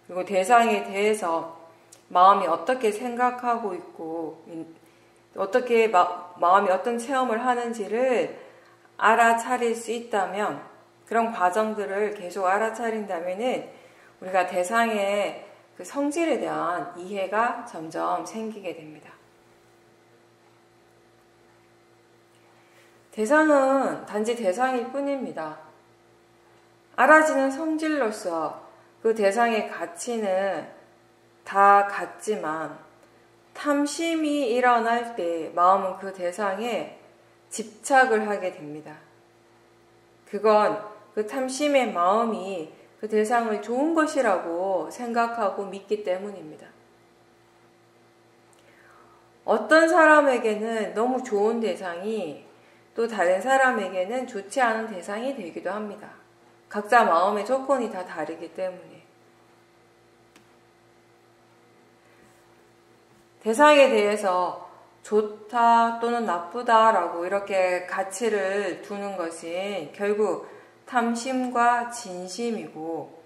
그리고 대상에 대해서 마음이 어떻게 생각하고 있고 어떻게 마음이 어떤 체험을 하는지를 알아차릴 수 있다면, 그런 과정들을 계속 알아차린다면은 우리가 대상의 그 성질에 대한 이해가 점점 생기게 됩니다. 대상은 단지 대상일 뿐입니다. 알아지는 성질로서 그 대상의 가치는 다 같지만 탐심이 일어날 때 마음은 그 대상에 집착을 하게 됩니다. 그건 그 탐심의 마음이 그 대상을 좋은 것이라고 생각하고 믿기 때문입니다. 어떤 사람에게는 너무 좋은 대상이 또 다른 사람에게는 좋지 않은 대상이 되기도 합니다. 각자 마음의 조건이 다 다르기 때문에. 대상에 대해서 좋다 또는 나쁘다라고 이렇게 가치를 두는 것은 결국 탐심과 진심이고,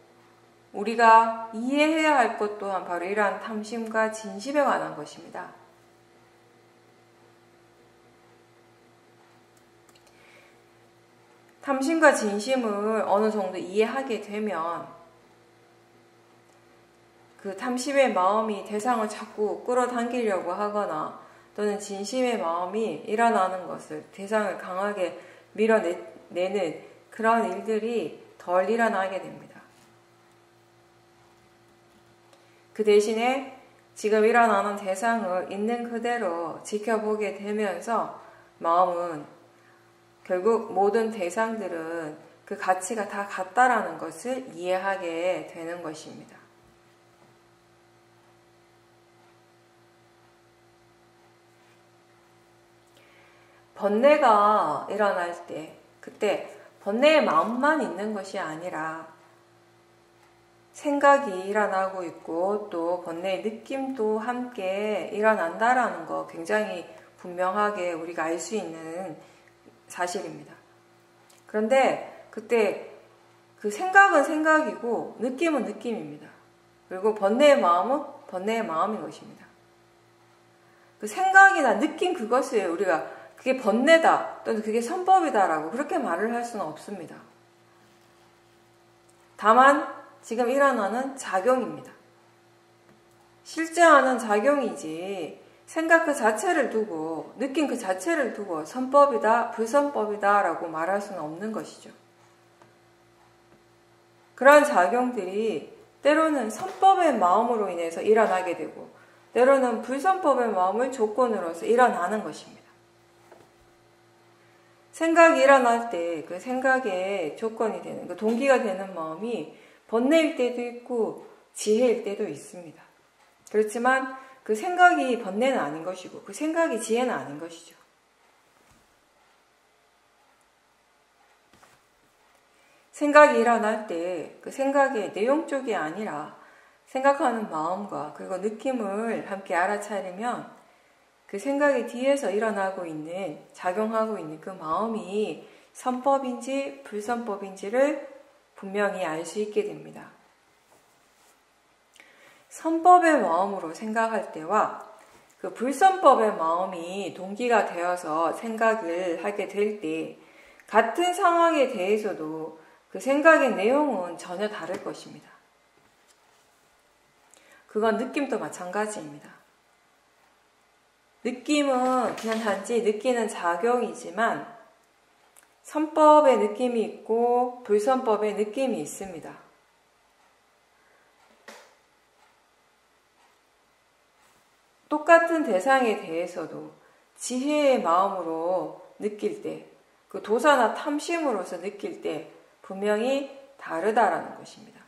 우리가 이해해야 할 것 또한 바로 이러한 탐심과 진심에 관한 것입니다. 탐심과 진심을 어느 정도 이해하게 되면 그 탐심의 마음이 대상을 자꾸 끌어당기려고 하거나 또는 진심의 마음이 일어나는 것을 대상을 강하게 밀어내는 그런 일들이 덜 일어나게 됩니다. 그 대신에 지금 일어나는 대상을 있는 그대로 지켜보게 되면서 마음은 결국 모든 대상들은 그 가치가 다 같다라는 것을 이해하게 되는 것입니다. 번뇌가 일어날 때, 그때 번뇌의 마음만 있는 것이 아니라 생각이 일어나고 있고 또 번뇌의 느낌도 함께 일어난다라는 거 굉장히 분명하게 우리가 알 수 있는 사실입니다. 그런데 그때 그 생각은 생각이고 느낌은 느낌입니다. 그리고 번뇌의 마음은 번뇌의 마음인 것입니다. 그 생각이나 느낌 그것을 우리가 그게 번뇌다 또는 그게 선법이다라고 그렇게 말을 할 수는 없습니다. 다만 지금 일어나는 작용입니다. 실제 하는 작용이지 생각 그 자체를 두고 느낌 그 자체를 두고 선법이다 불선법이다 라고 말할 수는 없는 것이죠. 그러한 작용들이 때로는 선법의 마음으로 인해서 일어나게 되고 때로는 불선법의 마음을 조건으로서 일어나는 것입니다. 생각이 일어날 때 그 생각의 조건이 되는, 그 동기가 되는 마음이 번뇌일 때도 있고 지혜일 때도 있습니다. 그렇지만 그 생각이 번뇌는 아닌 것이고 그 생각이 지혜는 아닌 것이죠. 생각이 일어날 때 그 생각의 내용 쪽이 아니라 생각하는 마음과 그리고 느낌을 함께 알아차리면 그 생각의 뒤에서 일어나고 있는, 작용하고 있는 그 마음이 선법인지 불선법인지를 분명히 알 수 있게 됩니다. 선법의 마음으로 생각할 때와 그 불선법의 마음이 동기가 되어서 생각을 하게 될 때 같은 상황에 대해서도 그 생각의 내용은 전혀 다를 것입니다. 그건 느낌도 마찬가지입니다. 느낌은 그냥 단지 느끼는 작용이지만 선법의 느낌이 있고 불선법의 느낌이 있습니다. 똑같은 대상에 대해서도 지혜의 마음으로 느낄 때, 그 도사나 탐심으로서 느낄 때 분명히 다르다라는 것입니다.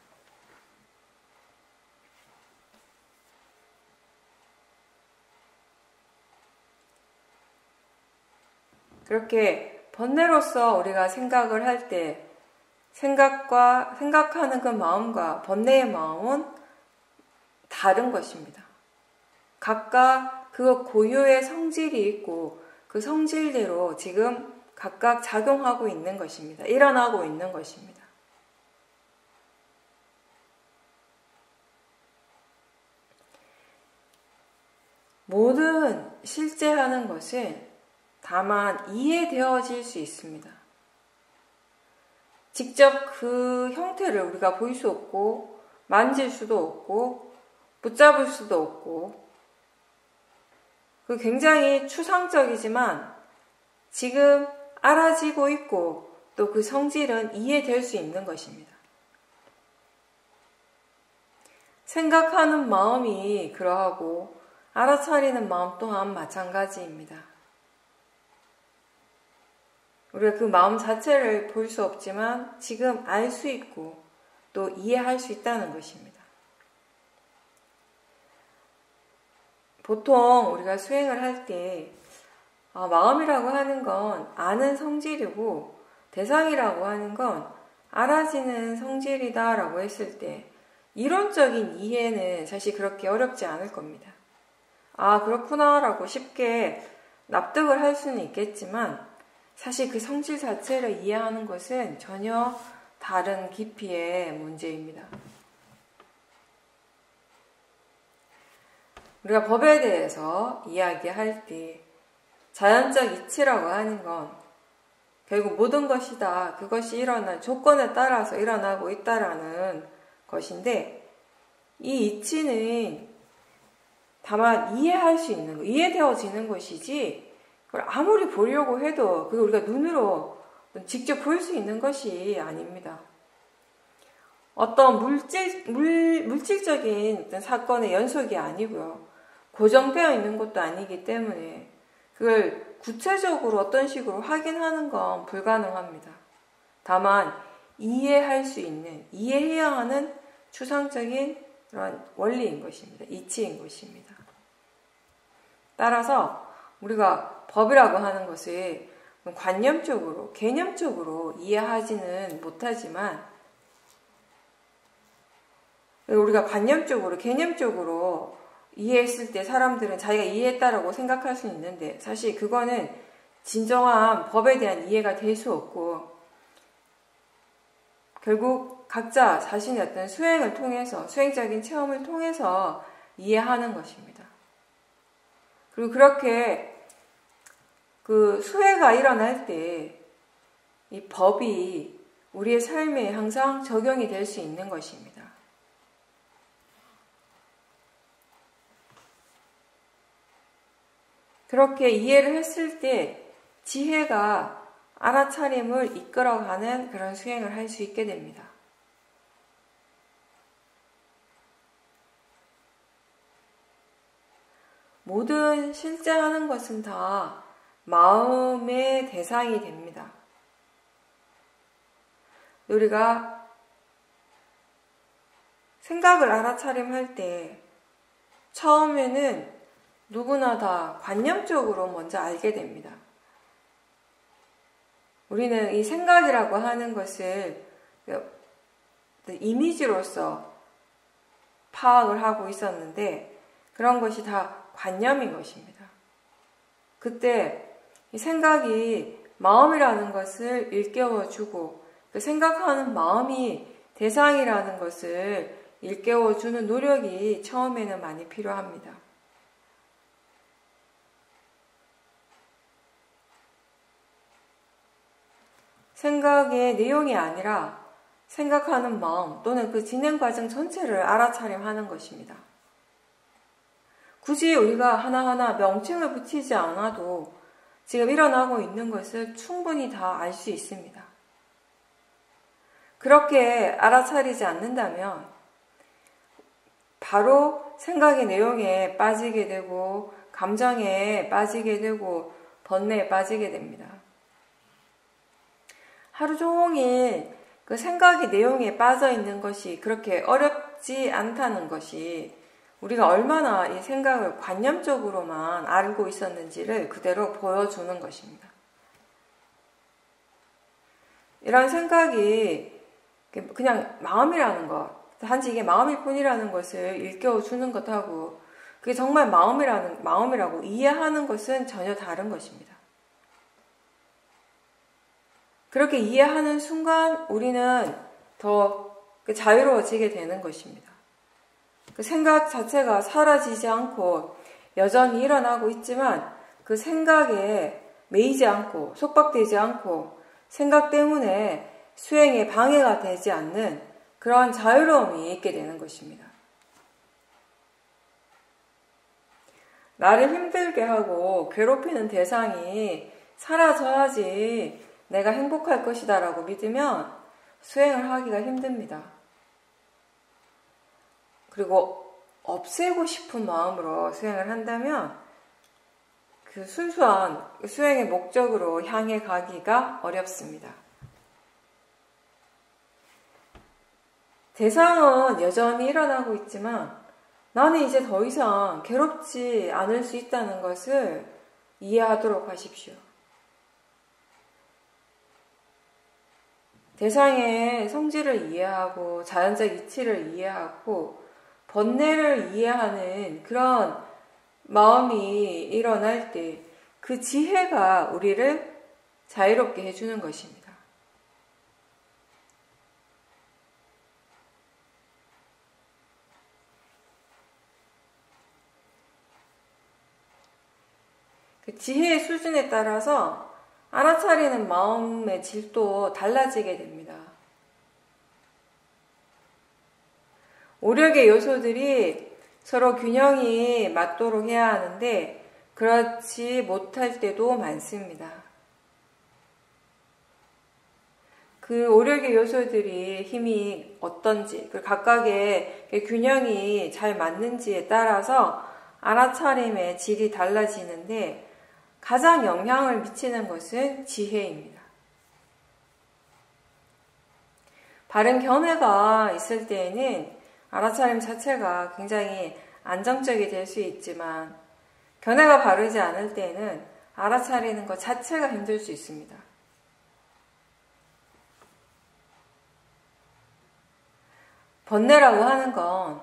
그렇게 번뇌로서 우리가 생각을 할 때 생각하는 그 마음과 번뇌의 마음은 다른 것입니다. 각각 그 고유의 성질이 있고 그 성질대로 지금 각각 작용하고 있는 것입니다. 일어나고 있는 것입니다. 모든 실제 하는 것은 다만 이해되어질 수 있습니다. 직접 그 형태를 우리가 볼 수 없고 만질 수도 없고 붙잡을 수도 없고 그 굉장히 추상적이지만 지금 알아지고 있고 또 그 성질은 이해될 수 있는 것입니다. 생각하는 마음이 그러하고 알아차리는 마음 또한 마찬가지입니다. 우리가 그 마음 자체를 볼 수 없지만 지금 알 수 있고 또 이해할 수 있다는 것입니다. 보통 우리가 수행을 할 때 마음이라고 하는 건 아는 성질이고 대상이라고 하는 건 알아지는 성질이다라고 했을 때 이론적인 이해는 사실 그렇게 어렵지 않을 겁니다. 아, 그렇구나라고 쉽게 납득을 할 수는 있겠지만 사실 그 성질 자체를 이해하는 것은 전혀 다른 깊이의 문제입니다. 우리가 법에 대해서 이야기할 때 자연적 이치라고 하는 건 결국 모든 것이 다 그것이 일어난 조건에 따라서 일어나고 있다라는 것인데 이 이치는 다만 이해할 수 있는 것, 이해되어지는 것이지 그걸 아무리 보려고 해도 그걸 우리가 눈으로 직접 볼 수 있는 것이 아닙니다. 어떤 물질적인 어떤 사건의 연속이 아니고요. 고정되어 있는 것도 아니기 때문에 그걸 구체적으로 어떤 식으로 확인하는 건 불가능합니다. 다만 이해할 수 있는, 이해해야 하는 추상적인 그런 원리인 것입니다. 이치인 것입니다. 따라서 우리가 법이라고 하는 것을 관념적으로, 개념적으로 이해하지는 못하지만 우리가 관념적으로, 개념적으로 이해했을 때 사람들은 자기가 이해했다라고 생각할 수 있는데 사실 그거는 진정한 법에 대한 이해가 될 수 없고 결국 각자 자신의 어떤 수행을 통해서, 수행적인 체험을 통해서 이해하는 것입니다. 그리고 그렇게 그 수혜가 일어날 때 이 법이 우리의 삶에 항상 적용이 될 수 있는 것입니다. 그렇게 이해를 했을 때 지혜가 알아차림을 이끌어가는 그런 수행을 할 수 있게 됩니다. 모든 실제 하는 것은 다 마음의 대상이 됩니다. 우리가 생각을 알아차림할 때 처음에는 누구나 다 관념적으로 먼저 알게 됩니다. 우리는 이 생각이라고 하는 것을 이미지로서 파악을 하고 있었는데 그런 것이 다 관념인 것입니다. 그때 이 생각이 마음이라는 것을 일깨워주고 그 생각하는 마음이 대상이라는 것을 일깨워주는 노력이 처음에는 많이 필요합니다. 생각의 내용이 아니라 생각하는 마음 또는 그 진행 과정 전체를 알아차림하는 것입니다. 굳이 우리가 하나하나 명칭을 붙이지 않아도 지금 일어나고 있는 것을 충분히 다 알 수 있습니다. 그렇게 알아차리지 않는다면 바로 생각의 내용에 빠지게 되고 감정에 빠지게 되고 번뇌에 빠지게 됩니다. 하루 종일 그 생각의 내용에 빠져 있는 것이 그렇게 어렵지 않다는 것이 우리가 얼마나 이 생각을 관념적으로만 알고 있었는지를 그대로 보여주는 것입니다. 이런 생각이 그냥 마음이라는 것, 단지 이게 마음일 뿐이라는 것을 일깨워주는 것하고 그게 정말 마음이라고 이해하는 것은 전혀 다른 것입니다. 그렇게 이해하는 순간 우리는 더 자유로워지게 되는 것입니다. 그 생각 자체가 사라지지 않고 여전히 일어나고 있지만 그 생각에 매이지 않고 속박되지 않고 생각 때문에 수행에 방해가 되지 않는 그러한 자유로움이 있게 되는 것입니다. 나를 힘들게 하고 괴롭히는 대상이 사라져야지 내가 행복할 것이다 라고 믿으면 수행을 하기가 힘듭니다. 그리고 없애고 싶은 마음으로 수행을 한다면 그 순수한 수행의 목적으로 향해 가기가 어렵습니다. 대상은 여전히 일어나고 있지만 나는 이제 더 이상 괴롭지 않을 수 있다는 것을 이해하도록 하십시오. 대상의 성질을 이해하고 자연적 이치를 이해하고 번뇌를 이해하는 그런 마음이 일어날 때 그 지혜가 우리를 자유롭게 해주는 것입니다. 그 지혜의 수준에 따라서 알아차리는 마음의 질도 달라지게 됩니다. 오력의 요소들이 서로 균형이 맞도록 해야 하는데 그렇지 못할 때도 많습니다. 그 오력의 요소들이 힘이 어떤지, 그 각각의 균형이 잘 맞는지에 따라서 알아차림의 질이 달라지는데 가장 영향을 미치는 것은 지혜입니다. 바른 견해가 있을 때에는 알아차림 자체가 굉장히 안정적이 될 수 있지만 견해가 바르지 않을 때는 알아차리는 것 자체가 힘들 수 있습니다. 번뇌라고 하는 건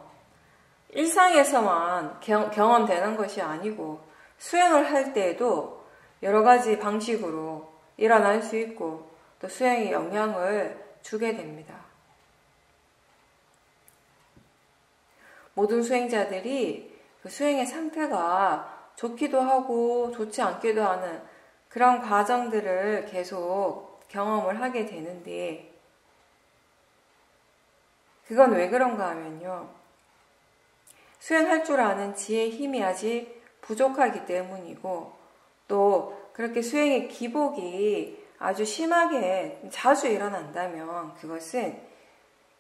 일상에서만 경험되는 것이 아니고 수행을 할 때에도 여러 가지 방식으로 일어날 수 있고 또 수행에 영향을 주게 됩니다. 모든 수행자들이 그 수행의 상태가 좋기도 하고 좋지 않기도 하는 그런 과정들을 계속 경험을 하게 되는데 그건 왜 그런가 하면요. 수행할 줄 아는 지혜의 힘이 아직 부족하기 때문이고 또 그렇게 수행의 기복이 아주 심하게 자주 일어난다면 그것은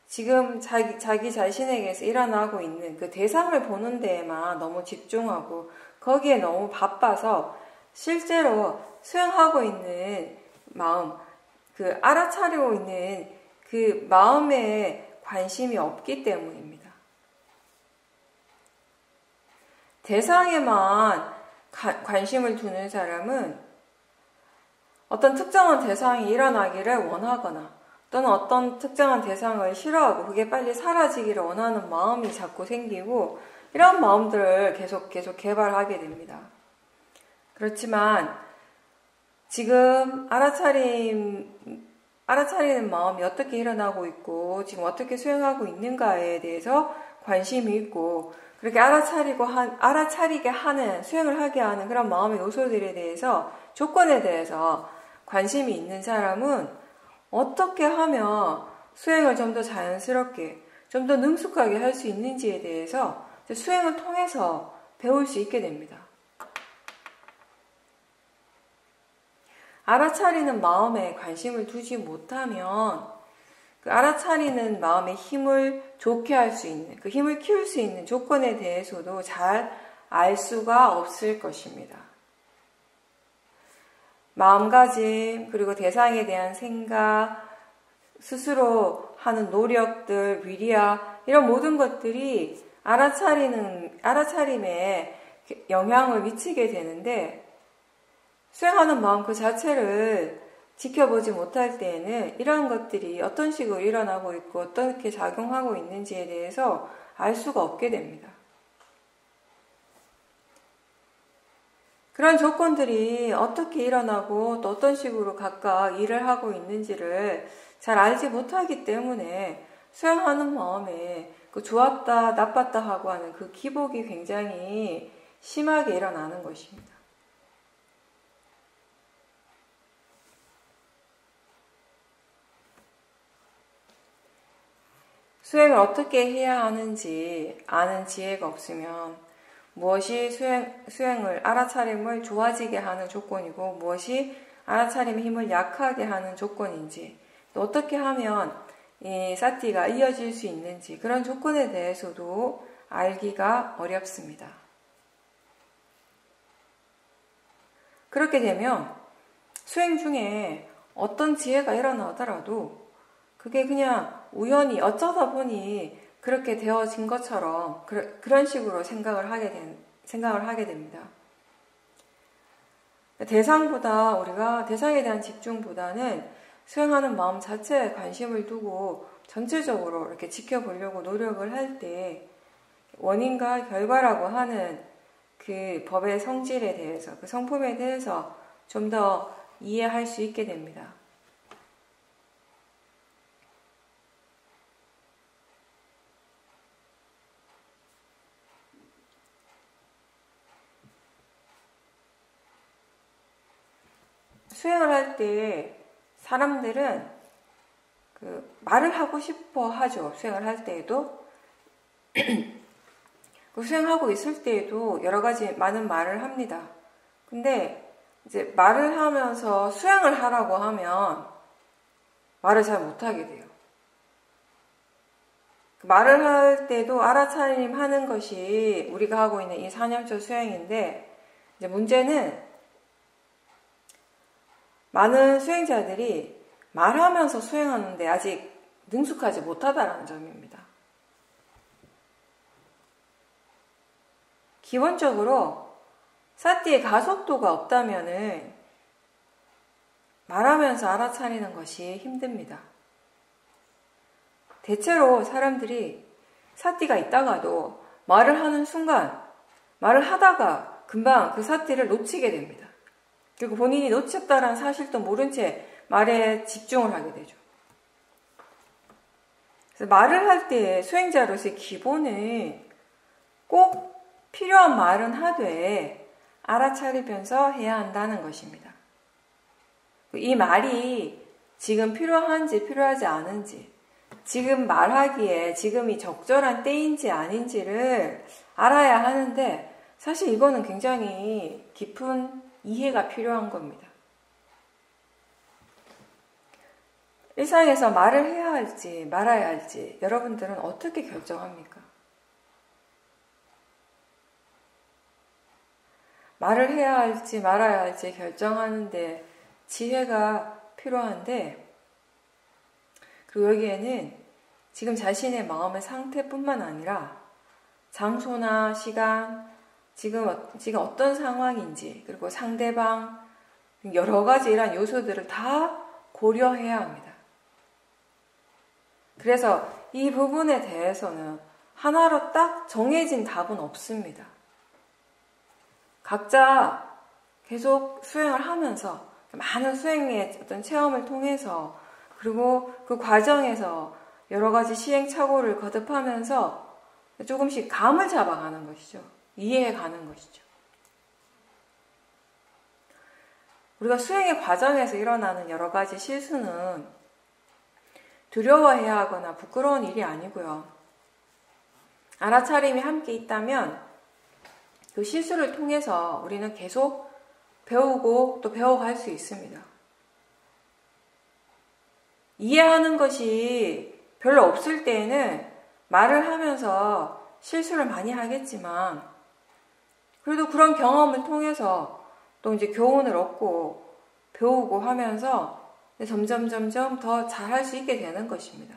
지금 자기 자신에게서 일어나고 있는 그 대상을 보는 데에만 너무 집중하고 거기에 너무 바빠서 실제로 수행하고 있는 마음, 그 알아차리고 있는 그 마음에 관심이 없기 때문입니다. 대상에만 관심을 두는 사람은 어떤 특정한 대상이 일어나기를 원하거나 또는 어떤 특정한 대상을 싫어하고 그게 빨리 사라지기를 원하는 마음이 자꾸 생기고 이런 마음들을 계속 개발하게 됩니다. 그렇지만 지금 알아차리는 마음이 어떻게 일어나고 있고 지금 어떻게 수행하고 있는가에 대해서 관심이 있고 그렇게 알아차리게 하는, 수행을 하게 하는 그런 마음의 요소들에 대해서, 조건에 대해서 관심이 있는 사람은 어떻게 하면 수행을 좀 더 자연스럽게, 좀 더 능숙하게 할 수 있는지에 대해서 수행을 통해서 배울 수 있게 됩니다. 알아차리는 마음에 관심을 두지 못하면 그 알아차리는 마음의 힘을 좋게 할 수 있는, 그 힘을 키울 수 있는 조건에 대해서도 잘 알 수가 없을 것입니다. 마음가짐, 그리고 대상에 대한 생각, 스스로 하는 노력들, 위리야, 이런 모든 것들이 알아차림에 영향을 미치게 되는데, 수행하는 마음 그 자체를 지켜보지 못할 때에는 이러한 것들이 어떤 식으로 일어나고 있고 어떻게 작용하고 있는지에 대해서 알 수가 없게 됩니다. 그런 조건들이 어떻게 일어나고 또 어떤 식으로 각각 일을 하고 있는지를 잘 알지 못하기 때문에 수행하는 마음에 그 좋았다, 나빴다 하고 하는 그 기복이 굉장히 심하게 일어나는 것입니다. 수행을 어떻게 해야 하는지 아는 지혜가 없으면 무엇이 수행을, 알아차림을 좋아지게 하는 조건이고 무엇이 알아차림의 힘을 약하게 하는 조건인지, 또 어떻게 하면 이 사티가 이어질 수 있는지, 그런 조건에 대해서도 알기가 어렵습니다. 그렇게 되면 수행 중에 어떤 지혜가 일어나더라도 그게 그냥 우연히 어쩌다 보니 그렇게 되어진 것처럼 그런 식으로 생각을 하게 됩니다. 우리가 대상에 대한 집중보다는 수행하는 마음 자체에 관심을 두고 전체적으로 이렇게 지켜보려고 노력을 할 때 원인과 결과라고 하는 그 법의 성질에 대해서, 그 성품에 대해서 좀 더 이해할 수 있게 됩니다. 수행을 할 때 사람들은 말을 하고 싶어 하죠. 수행을 할 때에도. 수행하고 있을 때에도 여러 가지 많은 말을 합니다. 근데 이제 말을 하면서 수행을 하라고 하면 말을 잘 못하게 돼요. 말을 할 때도 알아차림 하는 것이 우리가 하고 있는 이 사념처 수행인데, 이제 문제는 많은 수행자들이 말하면서 수행하는데 아직 능숙하지 못하다라는 점입니다. 기본적으로 사티의 가속도가 없다면은 말하면서 알아차리는 것이 힘듭니다. 대체로 사람들이 사티가 있다가도 말을 하는 순간, 말을 하다가 금방 그 사티를 놓치게 됩니다. 그리고 본인이 놓쳤다라는 사실도 모른 채 말에 집중을 하게 되죠. 그래서 말을 할 때 수행자로서의 기본은 꼭 필요한 말은 하되 알아차리면서 해야 한다는 것입니다. 이 말이 지금 필요한지 필요하지 않은지, 지금 말하기에 지금이 적절한 때인지 아닌지를 알아야 하는데, 사실 이거는 굉장히 깊은 이해가 필요한 겁니다. 일상에서 말을 해야 할지 말아야 할지 여러분들은 어떻게 결정합니까? 말을 해야 할지 말아야 할지 결정하는데 지혜가 필요한데, 그리고 여기에는 지금 자신의 마음의 상태뿐만 아니라 장소나 시간, 지금 어떤 상황인지, 그리고 상대방, 여러 가지 이런 요소들을 다 고려해야 합니다. 그래서 이 부분에 대해서는 하나로 딱 정해진 답은 없습니다. 각자 계속 수행을 하면서 많은 수행의 어떤 체험을 통해서 그리고 그 과정에서 여러 가지 시행착오를 거듭하면서 조금씩 감을 잡아가는 것이죠. 이해해가는 것이죠. 우리가 수행의 과정에서 일어나는 여러 가지 실수는 두려워해야 하거나 부끄러운 일이 아니고요. 알아차림이 함께 있다면 그 실수를 통해서 우리는 계속 배우고 또 배워갈 수 있습니다. 이해하는 것이 별로 없을 때에는 말을 하면서 실수를 많이 하겠지만 그래도 그런 경험을 통해서 또 이제 교훈을 얻고 배우고 하면서 점점 더 잘할 수 있게 되는 것입니다.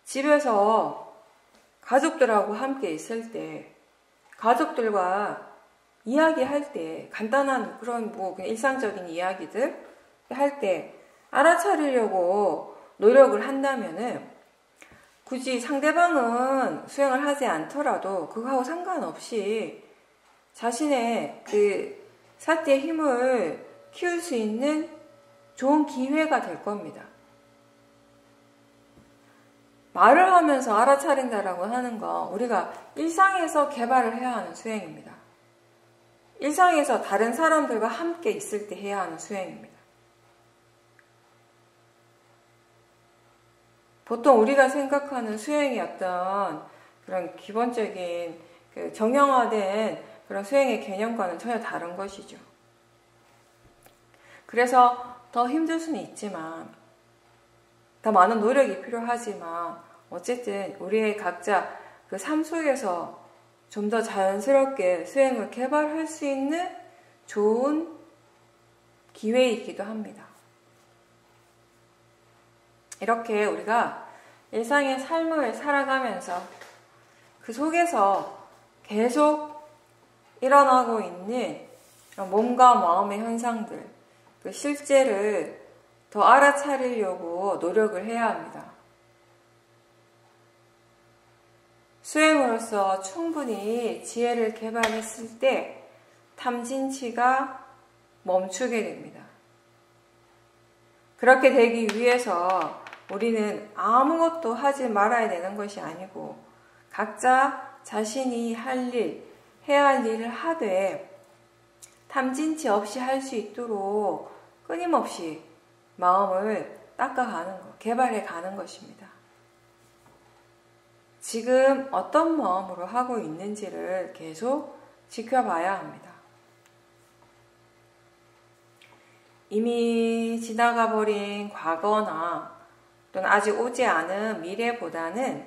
집에서 가족들하고 함께 있을 때 가족들과 이야기할 때 간단한 그런 그냥 일상적인 이야기들 할 때 알아차리려고 노력을 한다면은 굳이 상대방은 수행을 하지 않더라도 그거하고 상관없이 자신의 그 사티의 힘을 키울 수 있는 좋은 기회가 될 겁니다. 말을 하면서 알아차린다라고 하는 건 우리가 일상에서 개발을 해야 하는 수행입니다. 일상에서 다른 사람들과 함께 있을 때 해야 하는 수행입니다. 보통 우리가 생각하는 수행의 어떤 그런 기본적인 그 정형화된 그런 수행의 개념과는 전혀 다른 것이죠. 그래서 더 힘들 수는 있지만, 더 많은 노력이 필요하지만, 어쨌든 우리의 각자 그 삶 속에서 좀 더 자연스럽게 수행을 개발할 수 있는 좋은 기회이기도 합니다. 이렇게 우리가 일상의 삶을 살아가면서 그 속에서 계속 일어나고 있는 몸과 마음의 현상들, 그 실제를 더 알아차리려고 노력을 해야 합니다. 수행으로서 충분히 지혜를 개발했을 때 탐진치가 멈추게 됩니다. 그렇게 되기 위해서 우리는 아무것도 하지 말아야 되는 것이 아니고 각자 자신이 할 일, 해야 할 일을 하되 탐진치 없이 할 수 있도록 끊임없이 마음을 닦아가는 것, 개발해가는 것입니다. 지금 어떤 마음으로 하고 있는지를 계속 지켜봐야 합니다. 이미 지나가 버린 과거나 또는 아직 오지 않은 미래보다는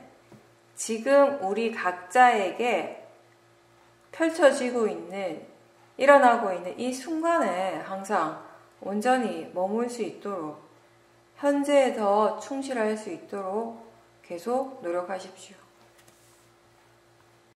지금 우리 각자에게 펼쳐지고 있는, 일어나고 있는 이 순간에 항상 온전히 머물 수 있도록, 현재에 더 충실할 수 있도록 계속 노력하십시오.